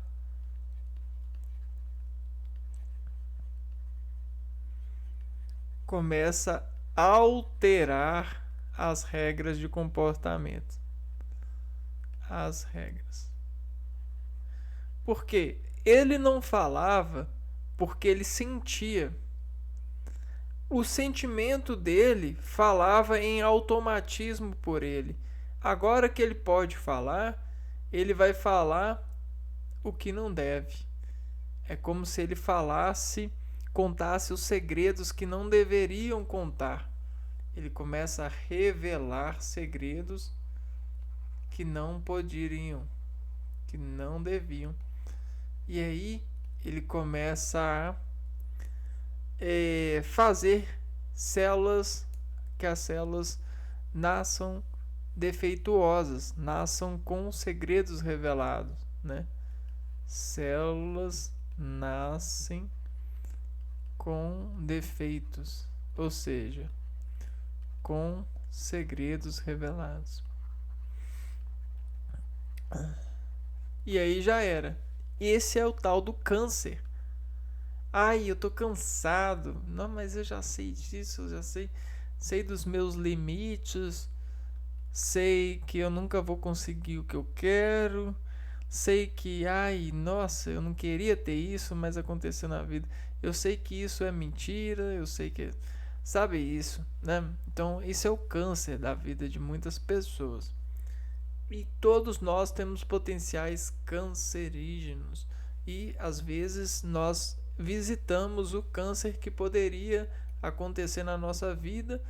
começa a alterar as regras de comportamento. As regras. Por quê? Ele não falava porque ele sentia. O sentimento dele falava em automatismo por ele. Agora que ele pode falar, ele vai falar o que não deve. É como se ele contasse os segredos que não deveriam contar. Ele começa a revelar segredos que não poderiam, que não deviam. E aí ele começa a fazer que as células nasçam defeituosas, nasçam com segredos revelados, né? Células nascem com defeitos, ou seja, com segredos revelados. E aí já era. Esse é o tal do câncer. Ai, eu tô cansado. Não, mas eu já sei disso, eu já sei dos meus limites. Sei que eu nunca vou conseguir o que eu quero. Sei que, ai, nossa, eu não queria ter isso, mas aconteceu na vida. Eu sei que isso é mentira, eu sei que, sabe isso, né? Então, isso é o câncer da vida de muitas pessoas. E todos nós temos potenciais cancerígenos. E às vezes nós visitamos o câncer que poderia acontecer na nossa vida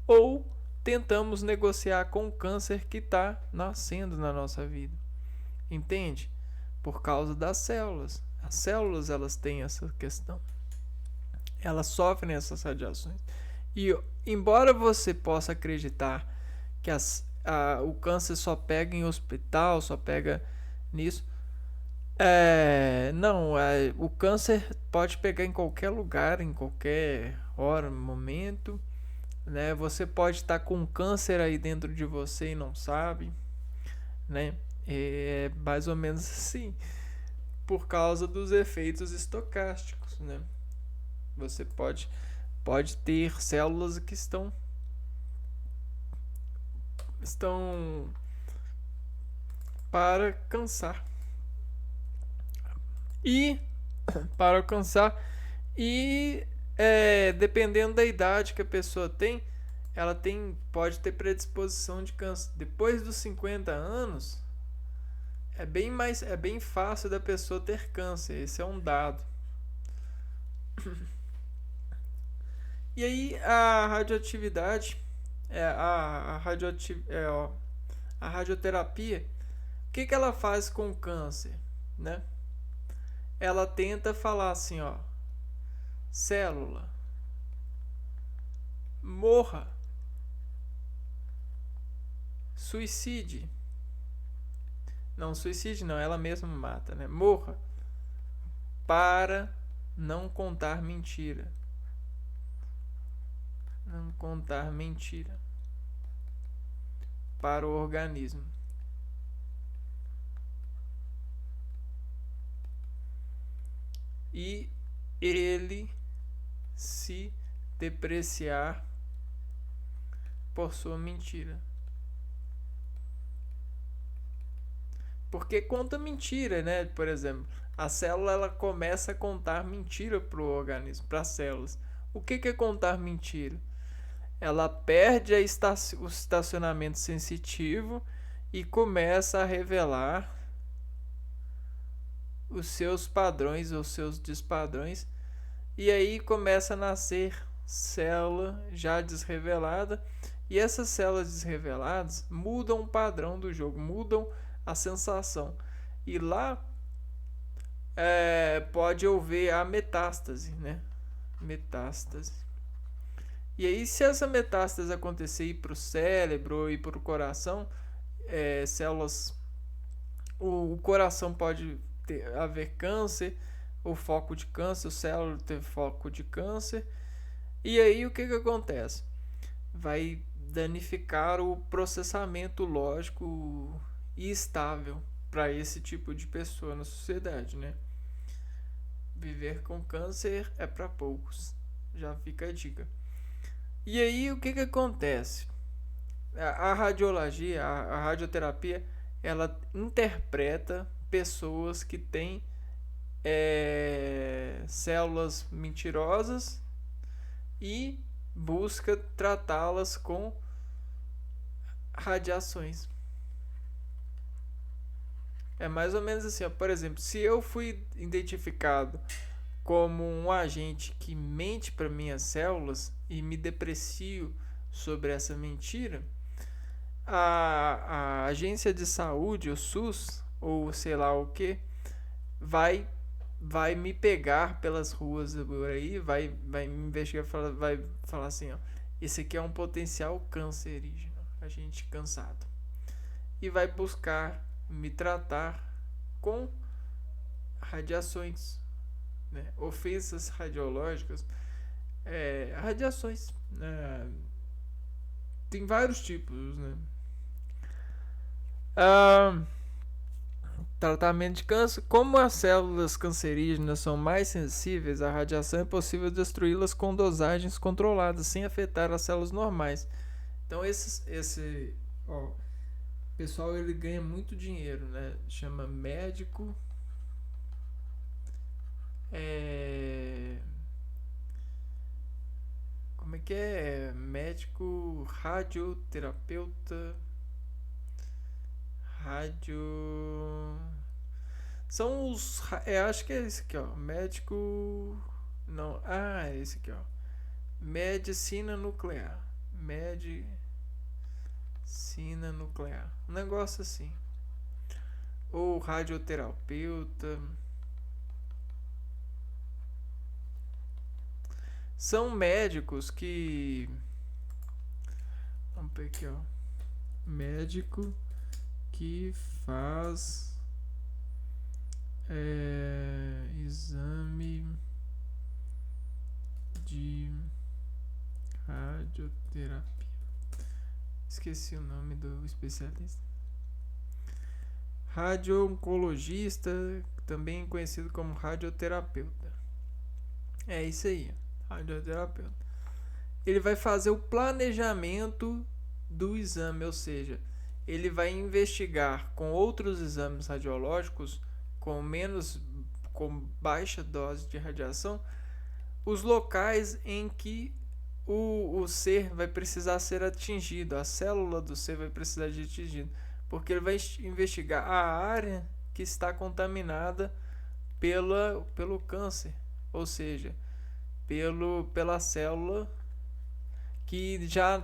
ou tentamos negociar com o câncer que está nascendo na nossa vida. Entende? Por causa das células. As células elas têm essa questão. Elas sofrem essas radiações. E embora você possa acreditar que o câncer só pega em hospital, só pega nisso, não, o câncer pode pegar em qualquer lugar, em qualquer hora, momento, né? Você pode estar com câncer aí dentro de você e não sabe, né? É mais ou menos assim, por causa dos efeitos estocásticos, né? Você pode ter células que estão para cansar. E para alcançar e dependendo da idade que a pessoa tem, ela pode ter predisposição de câncer. Depois dos 50 anos é bem fácil da pessoa ter câncer. Esse é um dado. E aí a radioatividade a radioterapia, o que ela faz com o câncer, né? Ela tenta falar assim, ó, célula, morra, suicide, não, ela mesma mata, né? Morra para não contar mentira, não contar mentira para o organismo. E ele se depreciar por sua mentira. Porque conta mentira, né? Por exemplo, a célula ela começa a contar mentira para o organismo, para as células. O que é contar mentira? Ela perde o estacionamento sensitivo e começa a revelar os seus padrões ou seus despadrões. E aí começa a nascer célula já desrevelada. E essas células desreveladas mudam o padrão do jogo, mudam a sensação. E lá pode haver a metástase, né? Metástase. E aí, se essa metástase acontecer ir para o cérebro e para o coração, células. O coração pode haver câncer, o foco de câncer, o cérebro ter foco de câncer. E aí, o que acontece? Vai danificar o processamento lógico e estável para esse tipo de pessoa na sociedade, né? Viver com câncer é para poucos. Já fica a dica. E aí, o que acontece? A radiologia, a radioterapia, ela interpreta pessoas que têm células mentirosas e busca tratá-las com radiações. É mais ou menos assim, ó. Por exemplo, se eu fui identificado como um agente que mente para minhas células e me deprecio sobre essa mentira, a agência de saúde, o SUS, ou sei lá o que, vai me pegar pelas ruas por aí, vai me investigar, vai falar assim, ó, esse aqui é um potencial cancerígeno, agente cansado, e vai buscar me tratar com radiações, né? Ofensas radiológicas, radiações, né? Tem vários tipos, né? Tratamento de câncer. Como as células cancerígenas são mais sensíveis à radiação, é possível destruí-las com dosagens controladas, sem afetar as células normais. Então esse pessoal ele ganha muito dinheiro, né? Chama médico. Como é que é? Médico radioterapeuta. São os. Acho que é esse aqui, ó. Médico. Não. É esse aqui, ó. Medicina nuclear. Medicina nuclear. Um negócio assim. Ou radioterapeuta. São médicos que. Vamos ver aqui, ó. Médico que faz exame de radioterapia. Esqueci o nome do especialista. Radio-oncologista, também conhecido como radioterapeuta. É isso aí, radioterapeuta. Ele vai fazer o planejamento do exame, ou seja, ele vai investigar com outros exames radiológicos com baixa dose de radiação os locais em que o ser vai precisar ser atingido, a célula do ser vai precisar de atingido, porque ele vai investigar a área que está contaminada pelo câncer, ou seja, pela célula que já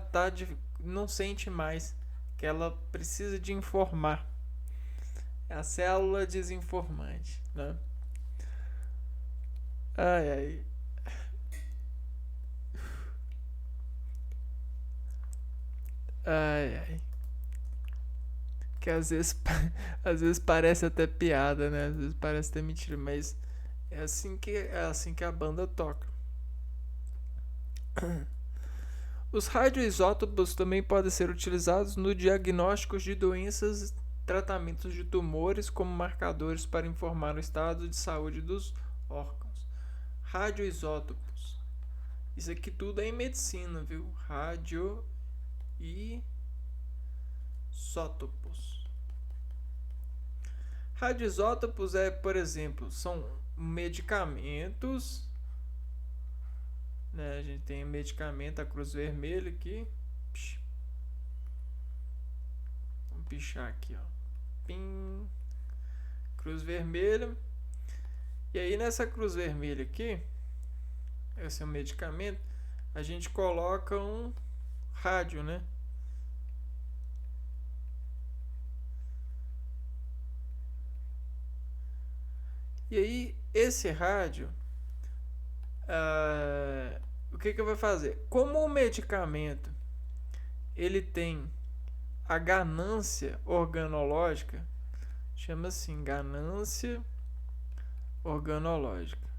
não sente mais, que ela precisa de informar. É a célula desinformante, né? Ai. Que às vezes parece até piada, né? Às vezes parece até mentira, mas é assim que a banda toca. Os radioisótopos também podem ser utilizados no diagnóstico de doenças e tratamentos de tumores como marcadores para informar o estado de saúde dos órgãos. Radioisótopos. Isso aqui tudo é em medicina, viu? Radioisótopos. Radioisótopos por exemplo, são medicamentos, né? A gente tem medicamento, a Cruz Vermelha aqui. Vamos pichar aqui, ó. Pim. Cruz Vermelha. E aí nessa Cruz Vermelha aqui, esse é um medicamento, a gente coloca um rádio, né? E aí esse rádio, o que vai fazer? Como o medicamento ele tem a ganância organológica, chama assim, ganância organológica.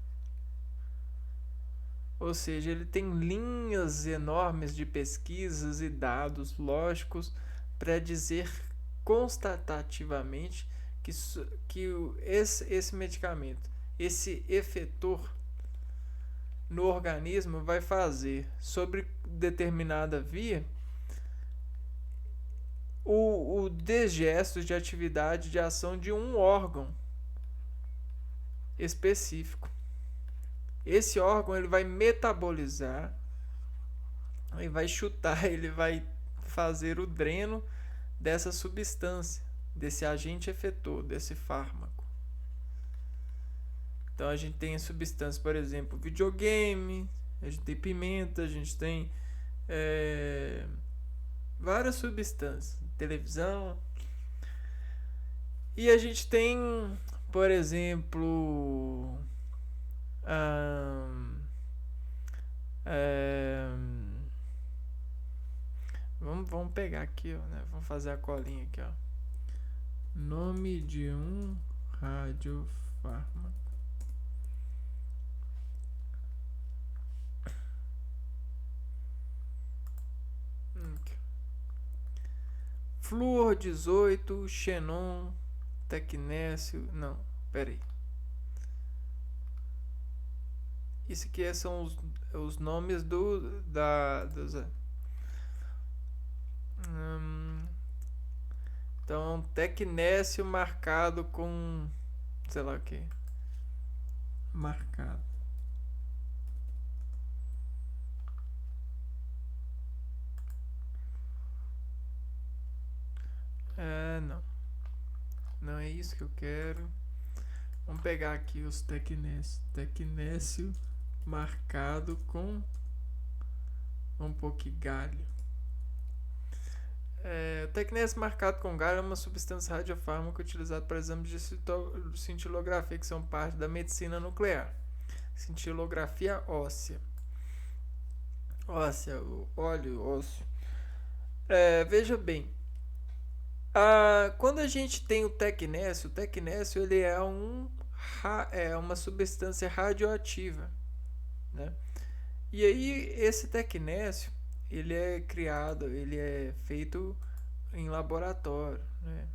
Ou seja, ele tem linhas enormes de pesquisas e dados lógicos para dizer constatativamente que esse medicamento, esse efetor no organismo vai fazer sobre determinada via o desgesto de atividade de ação de um órgão específico. Esse órgão ele vai metabolizar, ele vai chutar, ele vai fazer o dreno dessa substância, desse agente efetor, desse fármaco. Então a gente tem substâncias, por exemplo, videogame, a gente tem pimenta, a gente tem várias substâncias, televisão. E a gente tem, por exemplo, vamos pegar aqui, ó, né? Vamos fazer a colinha aqui, ó. Nome de um radiofármaco. Flúor 18, xenon, tecnécio. Não, peraí. Isso aqui são os nomes dos. Então, tecnécio marcado com. Sei lá o que. Marcado. Não. Não é isso que eu quero. Vamos pegar aqui os tecnécio. Tecnécio marcado com. Vamos pôr aqui galho. O tecnécio marcado com galho é uma substância radiofármaca utilizada para exames de cintilografia, que são parte da medicina nuclear. Cintilografia óssea. O óleo ósseo. Veja bem. Quando a gente tem o tecnécio ele é uma substância radioativa, né? E aí esse tecnécio ele é criado, ele é feito em laboratório, né?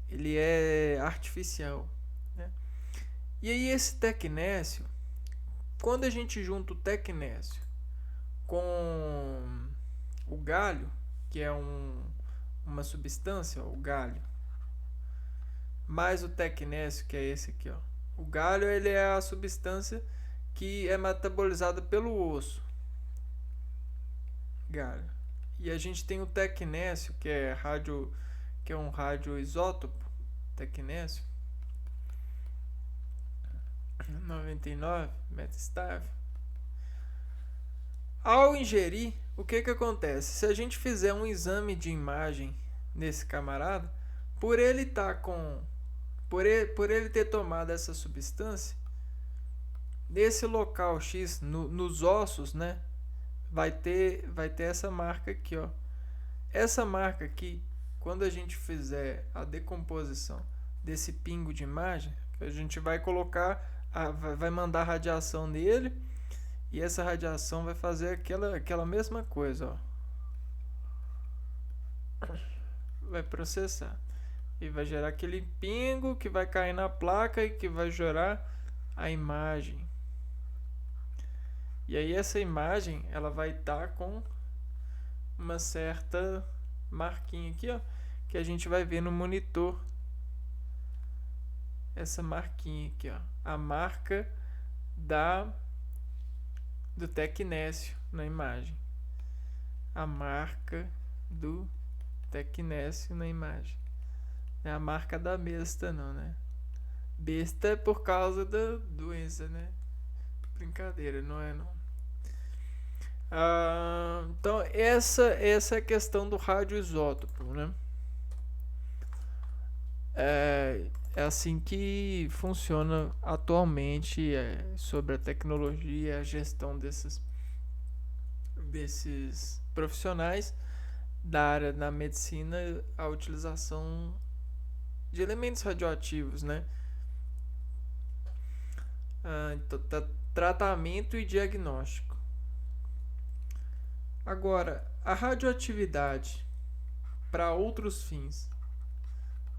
Ele é artificial, né? E aí esse tecnécio, quando a gente junta o tecnécio com o galho, que é uma substância, o galho, mais o tecnécio, que é esse aqui, ó. O galho ele é a substância que é metabolizada pelo osso. Galho. E a gente tem o tecnécio, que é um radioisótopo, tecnécio 99 metastável. Ao ingerir, o que acontece? Se a gente fizer um exame de imagem nesse camarada, por ele ter tomado essa substância, nesse local X, nos ossos, né, vai ter essa marca aqui, ó. Essa marca aqui, quando a gente fizer a decomposição desse pingo de imagem, a gente vai colocar, vai mandar radiação nele, E essa radiação vai fazer aquela mesma coisa, ó. Vai processar. E vai gerar aquele pingo que vai cair na placa e que vai gerar a imagem. E aí essa imagem, ela vai estar com uma certa marquinha aqui, ó, que a gente vai ver no monitor. Essa marquinha aqui, ó, a marca do tecnécio na imagem. A marca do tecnécio na imagem. Não é a marca da besta não, né? Besta é por causa da doença, né? Brincadeira, não é não. Então essa é a questão do radioisótopo, né? É assim que funciona atualmente sobre a tecnologia, a gestão desses profissionais da área da medicina, a utilização de elementos radioativos, né? Então, tratamento e diagnóstico. Agora, a radioatividade para outros fins,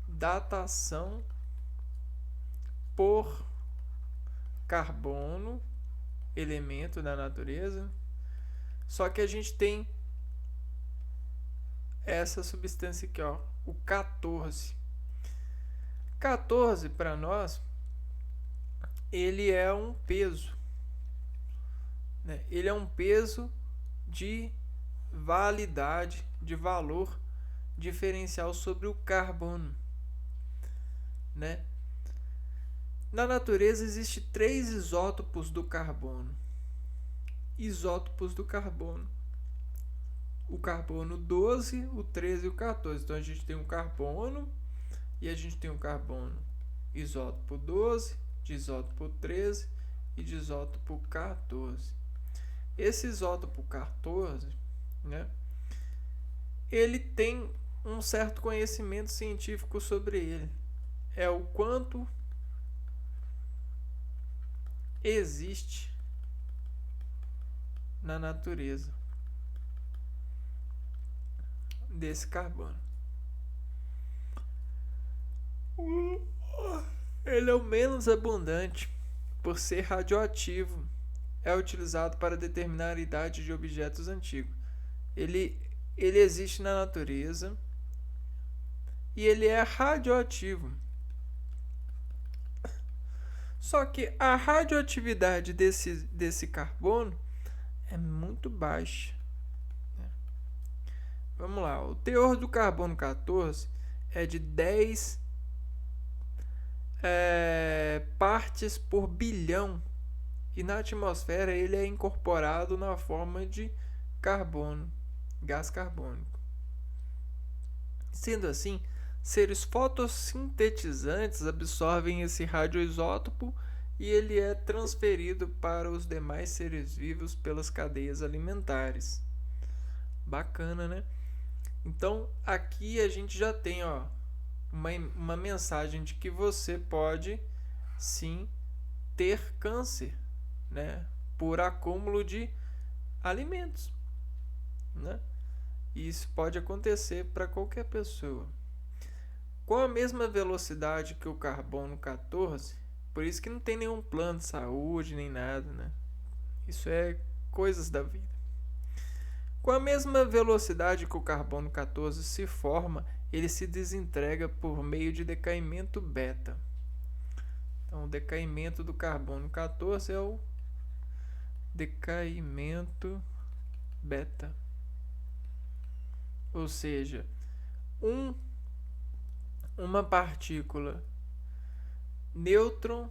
datação por carbono, elemento da natureza. Só que a gente tem essa substância aqui, ó, o 14. 14 para nós, ele é um peso, né? Ele é um peso de validade, de valor diferencial sobre o carbono, né? Na natureza existe 3 isótopos do carbono. Isótopos do carbono. O carbono 12, o 13 e o 14. Então a gente tem um carbono e a gente tem um carbono isótopo 12, de isótopo 13 e de isótopo 14. Esse isótopo 14, né, ele tem um certo conhecimento científico sobre ele. É o quanto existe na natureza desse carbono. Ele é o menos abundante por ser radioativo. É utilizado para determinar a idade de objetos antigos. Ele existe na natureza e ele é radioativo. Só que a radioatividade desse carbono é muito baixa. Vamos lá, o teor do carbono 14 é de 10 partes por bilhão. E na atmosfera ele é incorporado na forma de carbono, gás carbônico. Sendo assim, seres fotossintetizantes absorvem esse radioisótopo e ele é transferido para os demais seres vivos pelas cadeias alimentares. Bacana, né? Então, aqui a gente já tem, ó, uma mensagem de que você pode, sim, ter câncer, né, por acúmulo de alimentos, né? E isso pode acontecer para qualquer pessoa. Com a mesma velocidade que o carbono 14, por isso que não tem nenhum plano de saúde nem nada, né? Isso é coisas da vida. Com a mesma velocidade que o carbono 14 se forma, ele se desintegra por meio de decaimento beta. Então, o decaimento do carbono 14 é o decaimento beta. Ou seja, uma partícula nêutron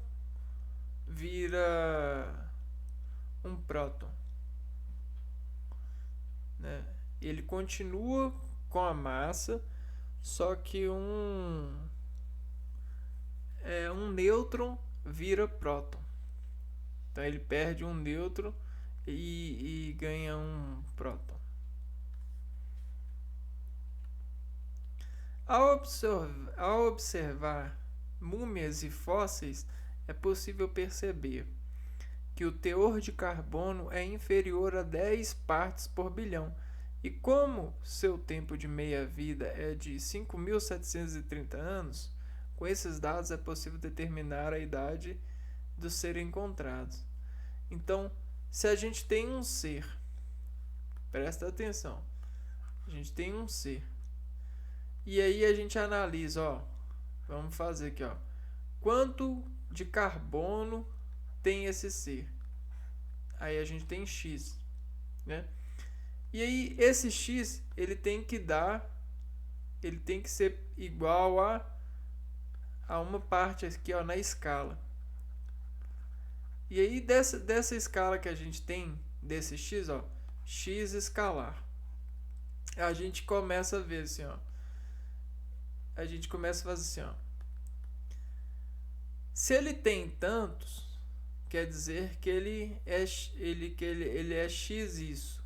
vira um próton, né? Ele continua com a massa, só que um nêutron vira próton. Então ele perde um nêutron e ganha um próton. Ao observar múmias e fósseis, é possível perceber que o teor de carbono é inferior a 10 partes por bilhão. E como seu tempo de meia-vida é de 5.730 anos, com esses dados é possível determinar a idade dos seres encontrados. Então, se a gente tem um ser, presta atenção, a gente tem um ser, e aí a gente analisa, ó, vamos fazer aqui, ó, quanto de carbono tem esse ser? Aí a gente tem X, né? E aí esse X, ele tem que ser igual a uma parte aqui, ó, na escala. E aí dessa escala que a gente tem, desse X, ó, X escalar, a gente começa a ver assim, ó. A gente começa a fazer assim, ó. Se ele tem tantos, quer dizer que ele é X isso.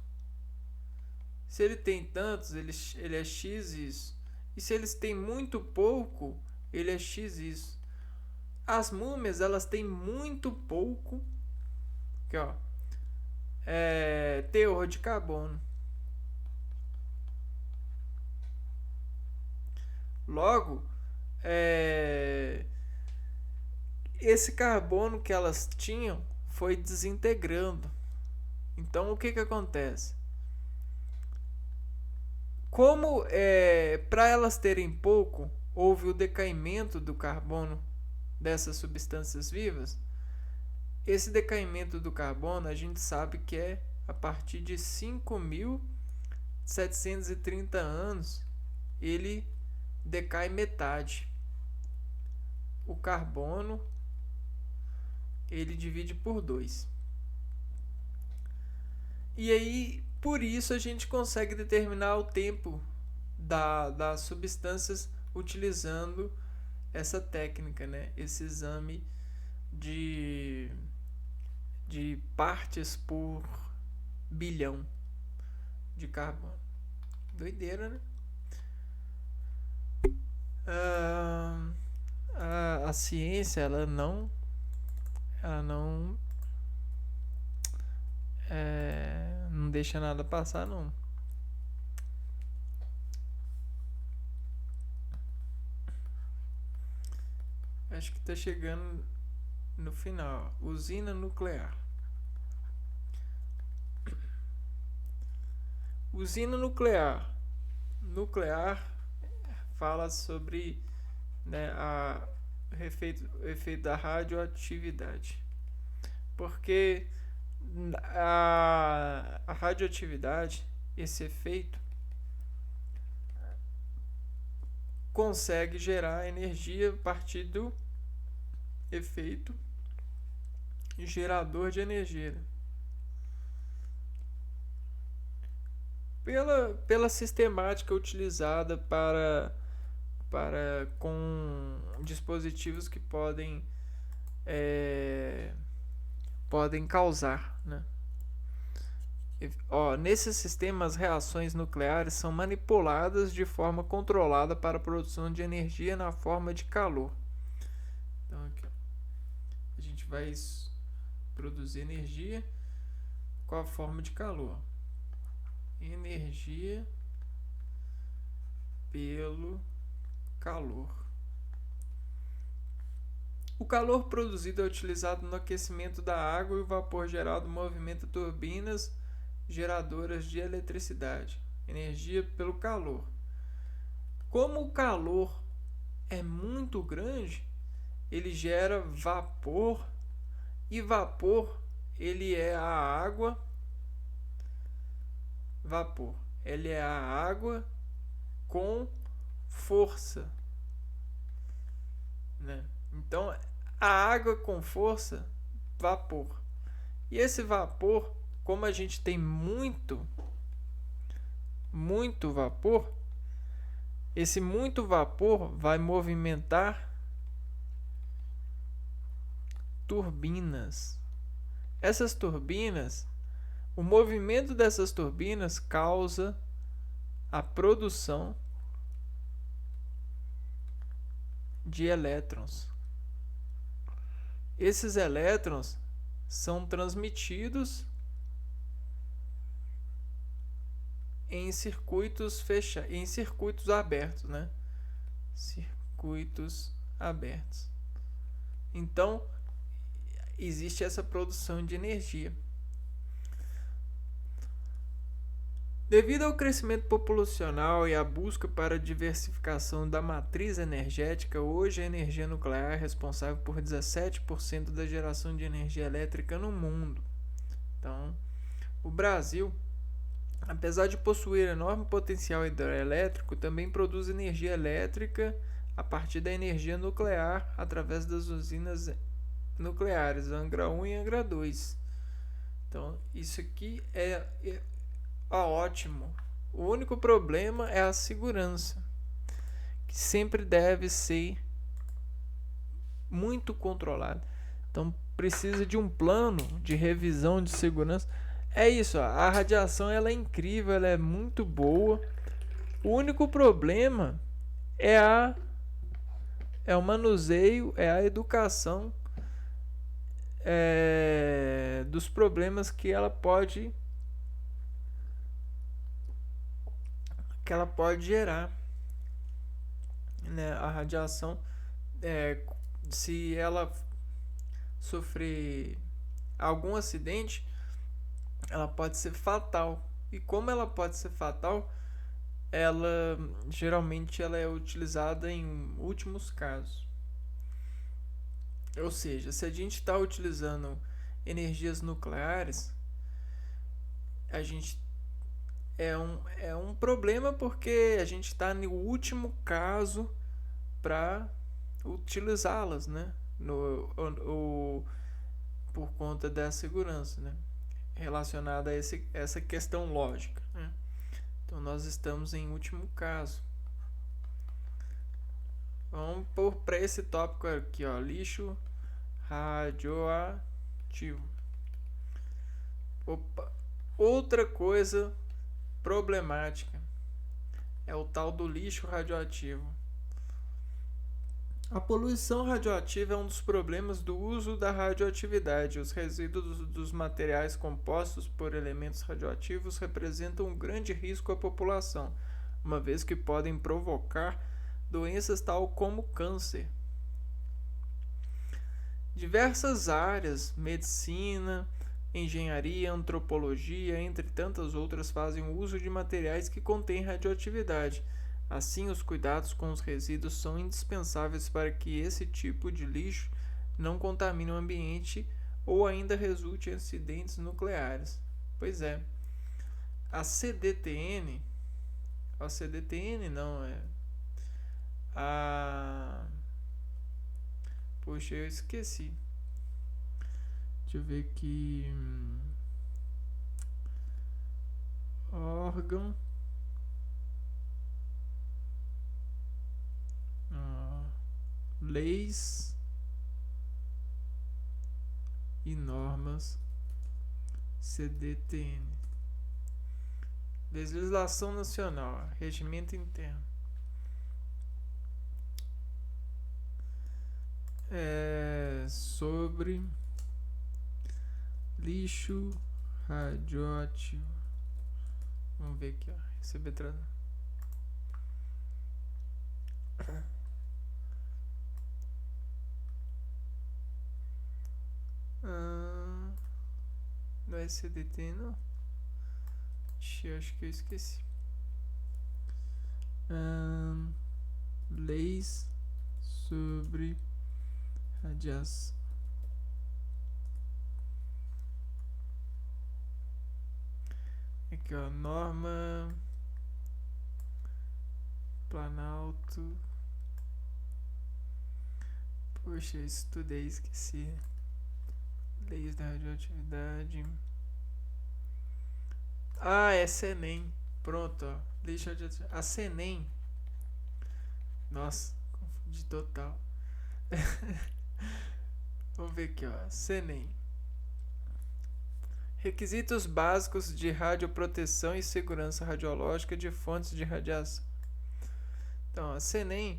Se ele tem tantos, ele é X isso. E se eles têm muito pouco, ele é X isso. As múmias, elas têm muito pouco, aqui, ó, teor de carbono. Logo, esse carbono que elas tinham foi desintegrando. Então, o que acontece? Como para elas terem pouco, houve o decaimento do carbono dessas substâncias vivas. Esse decaimento do carbono a gente sabe que é a partir de 5.730 anos, ele decai metade. O carbono ele divide por 2. E aí, por isso a gente consegue determinar o tempo das substâncias utilizando essa técnica, né? Esse exame de partes por bilhão de carbono. Doideira, né? A ciência, ela não deixa nada passar, não. Acho que tá chegando no final. Usina nuclear. Usina nuclear. Nuclear fala sobre, né, o efeito da radioatividade. Porque a radioatividade, esse efeito, consegue gerar energia a partir do efeito gerador de energia. Pela sistemática utilizada com dispositivos que podem causar, né? Nesses sistemas, reações nucleares são manipuladas de forma controlada para a produção de energia na forma de calor. Então aqui, a gente vai produzir energia com a forma de calor. Energia pelo calor. O calor produzido é utilizado no aquecimento da água e o vapor gerado movimenta turbinas geradoras de eletricidade. Energia pelo calor. Como o calor é muito grande, ele gera vapor, e vapor ele é a água. Vapor, ele é a água com força, né? Então, a água com força, vapor. E esse vapor, como a gente tem muito vapor, esse muito vapor vai movimentar turbinas. Essas turbinas, o movimento dessas turbinas causa a produção de elétrons. Esses elétrons são transmitidos em circuitos em circuitos abertos, né? Circuitos abertos. Então, existe essa produção de energia. Devido ao crescimento populacional e à busca para a diversificação da matriz energética, hoje a energia nuclear é responsável por 17% da geração de energia elétrica no mundo. Então, o Brasil, apesar de possuir enorme potencial hidrelétrico, também produz energia elétrica a partir da energia nuclear através das usinas nucleares Angra 1 e Angra 2. Então, isso aqui é ótimo. O único problema é a segurança, que sempre deve ser muito controlada. Então, precisa de um plano de revisão de segurança. É isso, a radiação ela é incrível, ela é muito boa. O único problema é o manuseio, é a educação dos problemas que ela pode gerar, né? A radiação, se ela sofrer algum acidente, ela pode ser fatal. E como ela pode ser fatal, ela geralmente ela é utilizada em últimos casos. Ou seja, se a gente está utilizando energias nucleares, a gente é um problema, porque a gente está no último caso para utilizá-las, né? Por conta da segurança, né? Relacionada a essa questão lógica, né? Então nós estamos em último caso. Vamos para esse tópico aqui, ó, lixo radioativo. Outra coisa problemática é o tal do lixo radioativo. A poluição radioativa é um dos problemas do uso da radioatividade. Os resíduos dos materiais compostos por elementos radioativos representam um grande risco à população, uma vez que podem provocar doenças tal como câncer. Diversas áreas, medicina, engenharia, antropologia, entre tantas outras, fazem uso de materiais que contêm radioatividade. Assim, os cuidados com os resíduos são indispensáveis para que esse tipo de lixo não contamine o ambiente ou ainda resulte em acidentes nucleares. Pois é, a CDTN não é a... Poxa, eu esqueci. Deixa eu ver aqui. Órgão. Leis e normas CDTN. Legislação Nacional, Regimento Interno. Sobre lixo radioativo. Vamos ver aqui, ó. Receber não é CDT, não. Acho que eu esqueci. Leis sobre radiação. Aqui, ó, norma Planalto. Poxa, eu estudei, esqueci. Leis da radioatividade. É Senem. Pronto, ó. Lixo radioativo. A Senem. Nossa, confundi total. Vamos ver aqui, ó. Senem. Requisitos básicos de radioproteção e segurança radiológica de fontes de radiação. Então, a Senem,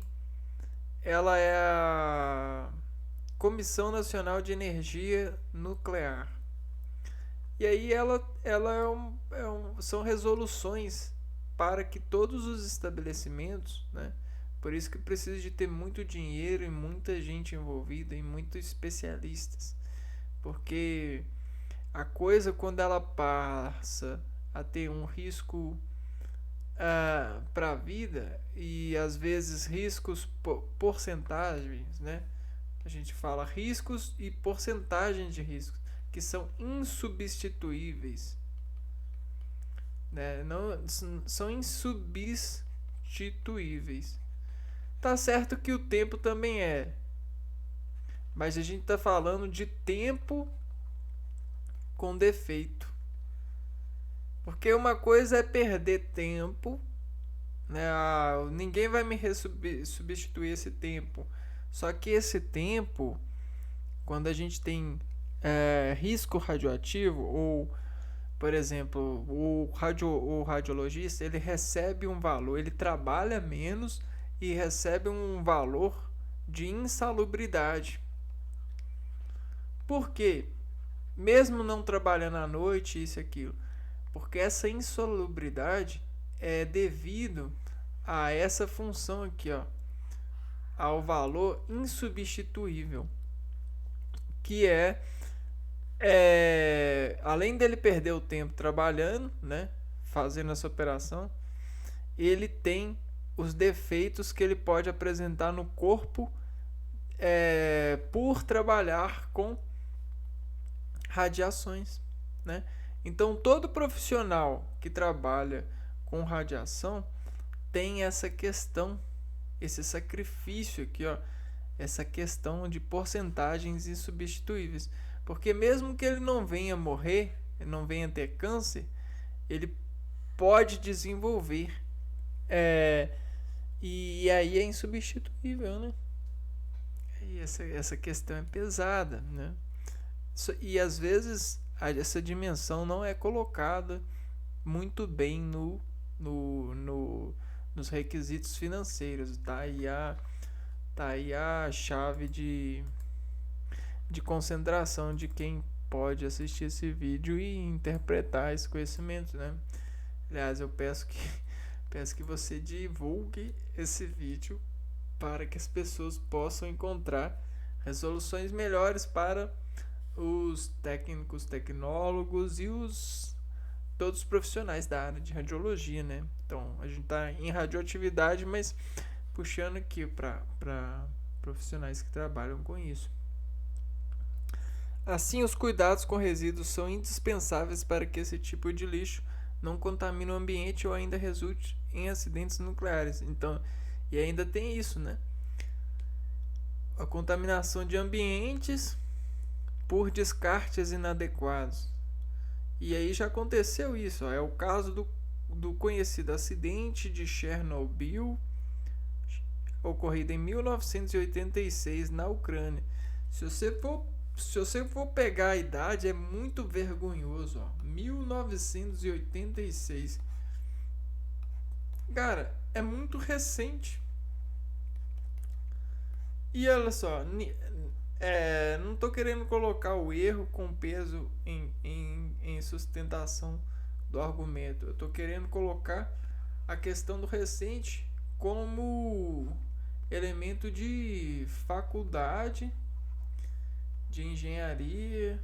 ela é Comissão Nacional de Energia Nuclear. E aí são resoluções para que todos os estabelecimentos, né? Por isso que precisa de ter muito dinheiro e muita gente envolvida e muitos especialistas. Porque a coisa, quando ela passa a ter um risco para a vida, e às vezes riscos porcentagens, né? A gente fala riscos e porcentagem de riscos que são insubstituíveis, né? Não são insubstituíveis. Tá certo que o tempo também é, mas a gente tá falando de tempo com defeito. Porque uma coisa é perder tempo, né? Ninguém vai me substituir esse tempo. Só que esse tempo, quando a gente tem risco radioativo, ou, por exemplo, o radiologista, ele recebe um valor, ele trabalha menos e recebe um valor de insalubridade. Por quê? Mesmo não trabalhando à noite, isso e aquilo. Porque essa insalubridade é devido a essa função aqui, ó, ao valor insubstituível, que além dele perder o tempo trabalhando, né, fazendo essa operação, ele tem os defeitos que ele pode apresentar no corpo por trabalhar com radiações, né? Então todo profissional que trabalha com radiação tem essa questão, esse sacrifício aqui, ó, essa questão de porcentagens insubstituíveis, porque mesmo que ele não venha morrer, não venha ter câncer, ele pode desenvolver, e aí é insubstituível, né? E essa questão é pesada, né? E às vezes essa dimensão não é colocada muito bem nos requisitos financeiros. Tá aí a chave de concentração de quem pode assistir esse vídeo e interpretar esse conhecimento, né? Aliás, eu peço que você divulgue esse vídeo para que as pessoas possam encontrar resoluções melhores para os técnicos, tecnólogos e todos os profissionais da área de radiologia, né? Então, a gente está em radioatividade, mas puxando aqui para profissionais que trabalham com isso. Assim, os cuidados com resíduos são indispensáveis para que esse tipo de lixo não contamine o ambiente ou ainda resulte em acidentes nucleares. Então, e ainda tem isso, né? A contaminação de ambientes por descartes inadequados. E aí já aconteceu isso, ó. É o caso do conhecido acidente de Chernobyl, ocorrido em 1986 na Ucrânia. Se você for pegar a idade, é muito vergonhoso, ó. 1986. Cara, é muito recente. E olha só, não estou querendo colocar o erro com peso em sustentação do argumento. Eu estou querendo colocar a questão do recente como elemento de faculdade, de engenharia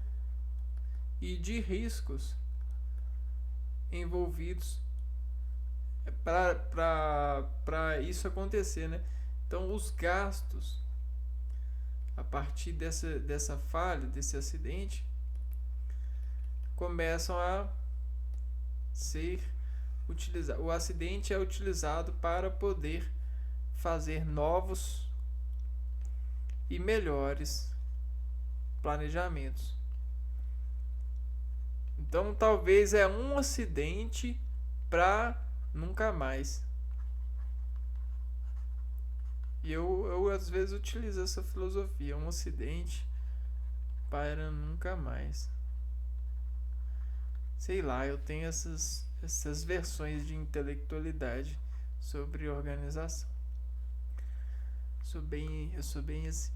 e de riscos envolvidos para isso acontecer, né? Então, os gastos a partir dessa falha, desse acidente, começam a ser utilizados. O acidente é utilizado para poder fazer novos e melhores planejamentos. Então, talvez é um acidente para nunca mais. E eu às vezes utilizo essa filosofia, um acidente para nunca mais. Sei lá, eu tenho essas versões de intelectualidade sobre organização. Eu sou bem assim.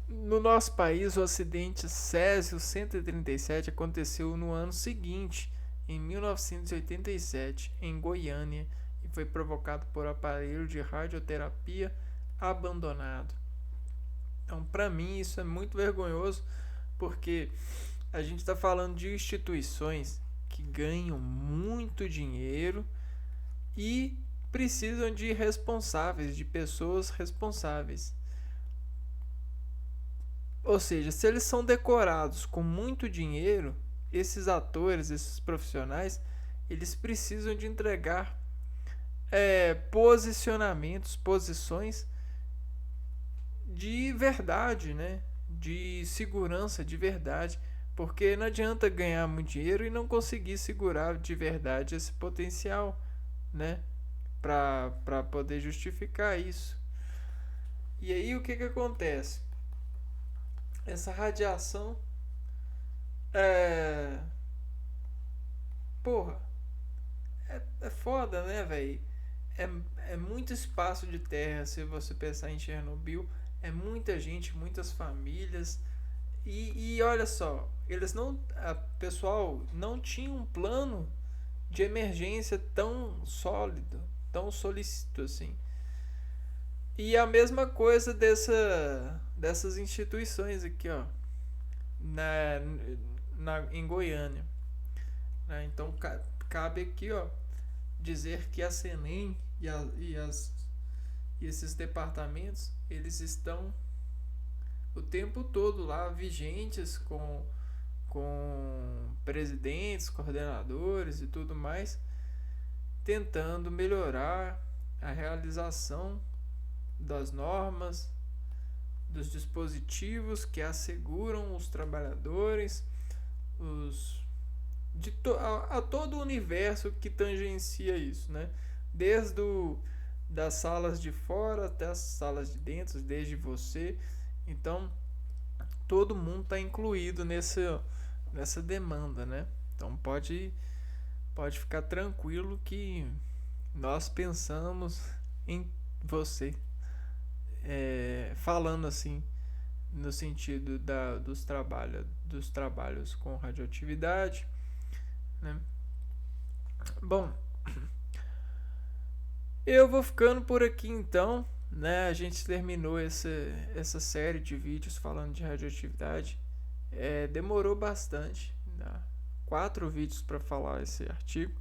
No nosso país, o acidente Césio 137 aconteceu no ano seguinte, em 1987, em Goiânia, e foi provocado por aparelho de radioterapia abandonado. Então, para mim, isso é muito vergonhoso, porque a gente está falando de instituições que ganham muito dinheiro e precisam de responsáveis, de pessoas responsáveis. Ou seja, se eles são decorados com muito dinheiro, esses atores, esses profissionais, eles precisam de entregar posicionamentos, posições de verdade, né? De segurança de verdade, porque não adianta ganhar muito dinheiro e não conseguir segurar de verdade esse potencial, né? Para poder justificar isso. E aí o que acontece? Essa radiação é. Porra, é foda, né, velho? É muito espaço de terra se você pensar em Chernobyl. É muita gente, muitas famílias. E olha só, eles não. A pessoal não tinha um plano de emergência tão sólido, tão solícito assim. E a mesma coisa dessas instituições aqui, ó, na, em Goiânia. Né? Então cabe aqui, ó, dizer que a Senem e esses departamentos eles estão o tempo todo lá vigentes com presidentes, coordenadores e tudo mais, tentando melhorar a realização das normas, dos dispositivos que asseguram os trabalhadores, a todo o universo que tangencia isso, né? Desde das salas de fora até as salas de dentro, desde você. Então, todo mundo está incluído nessa demanda, né? Então, pode ficar tranquilo que nós pensamos em você. Falando assim, no sentido dos trabalhos com radioatividade, né? Bom, eu vou ficando por aqui então, né? A gente terminou essa série de vídeos falando de radioatividade. Demorou bastante, né? 4 vídeos para falar esse artigo,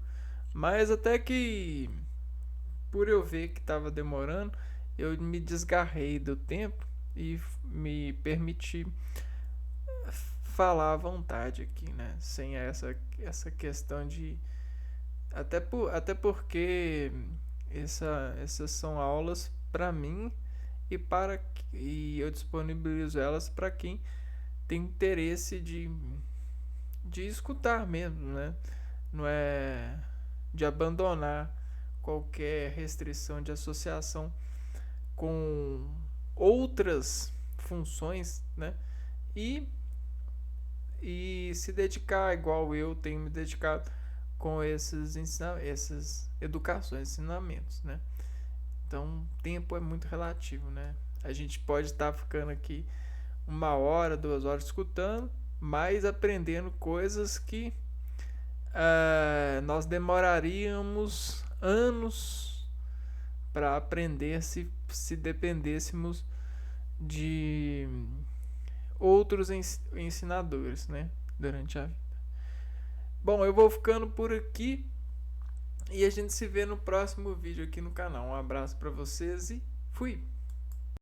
mas até que por eu ver que estava demorando, eu me desgarrei do tempo e me permiti falar à vontade aqui, né? Sem essa questão de até porque essas são aulas para mim e eu disponibilizo elas para quem tem interesse de escutar mesmo, né? Não é de abandonar qualquer restrição de associação com outras funções, né? E se dedicar igual eu tenho me dedicado com essas educações, ensinamentos, né? Então, tempo é muito relativo, né? A gente pode estar ficando aqui 1 hora, 2 horas escutando, mas aprendendo coisas que nós demoraríamos anos para aprender se dependêssemos de outros ensinadores, né, durante a vida. Bom, eu vou ficando por aqui e a gente se vê no próximo vídeo aqui no canal. Um abraço para vocês e fui!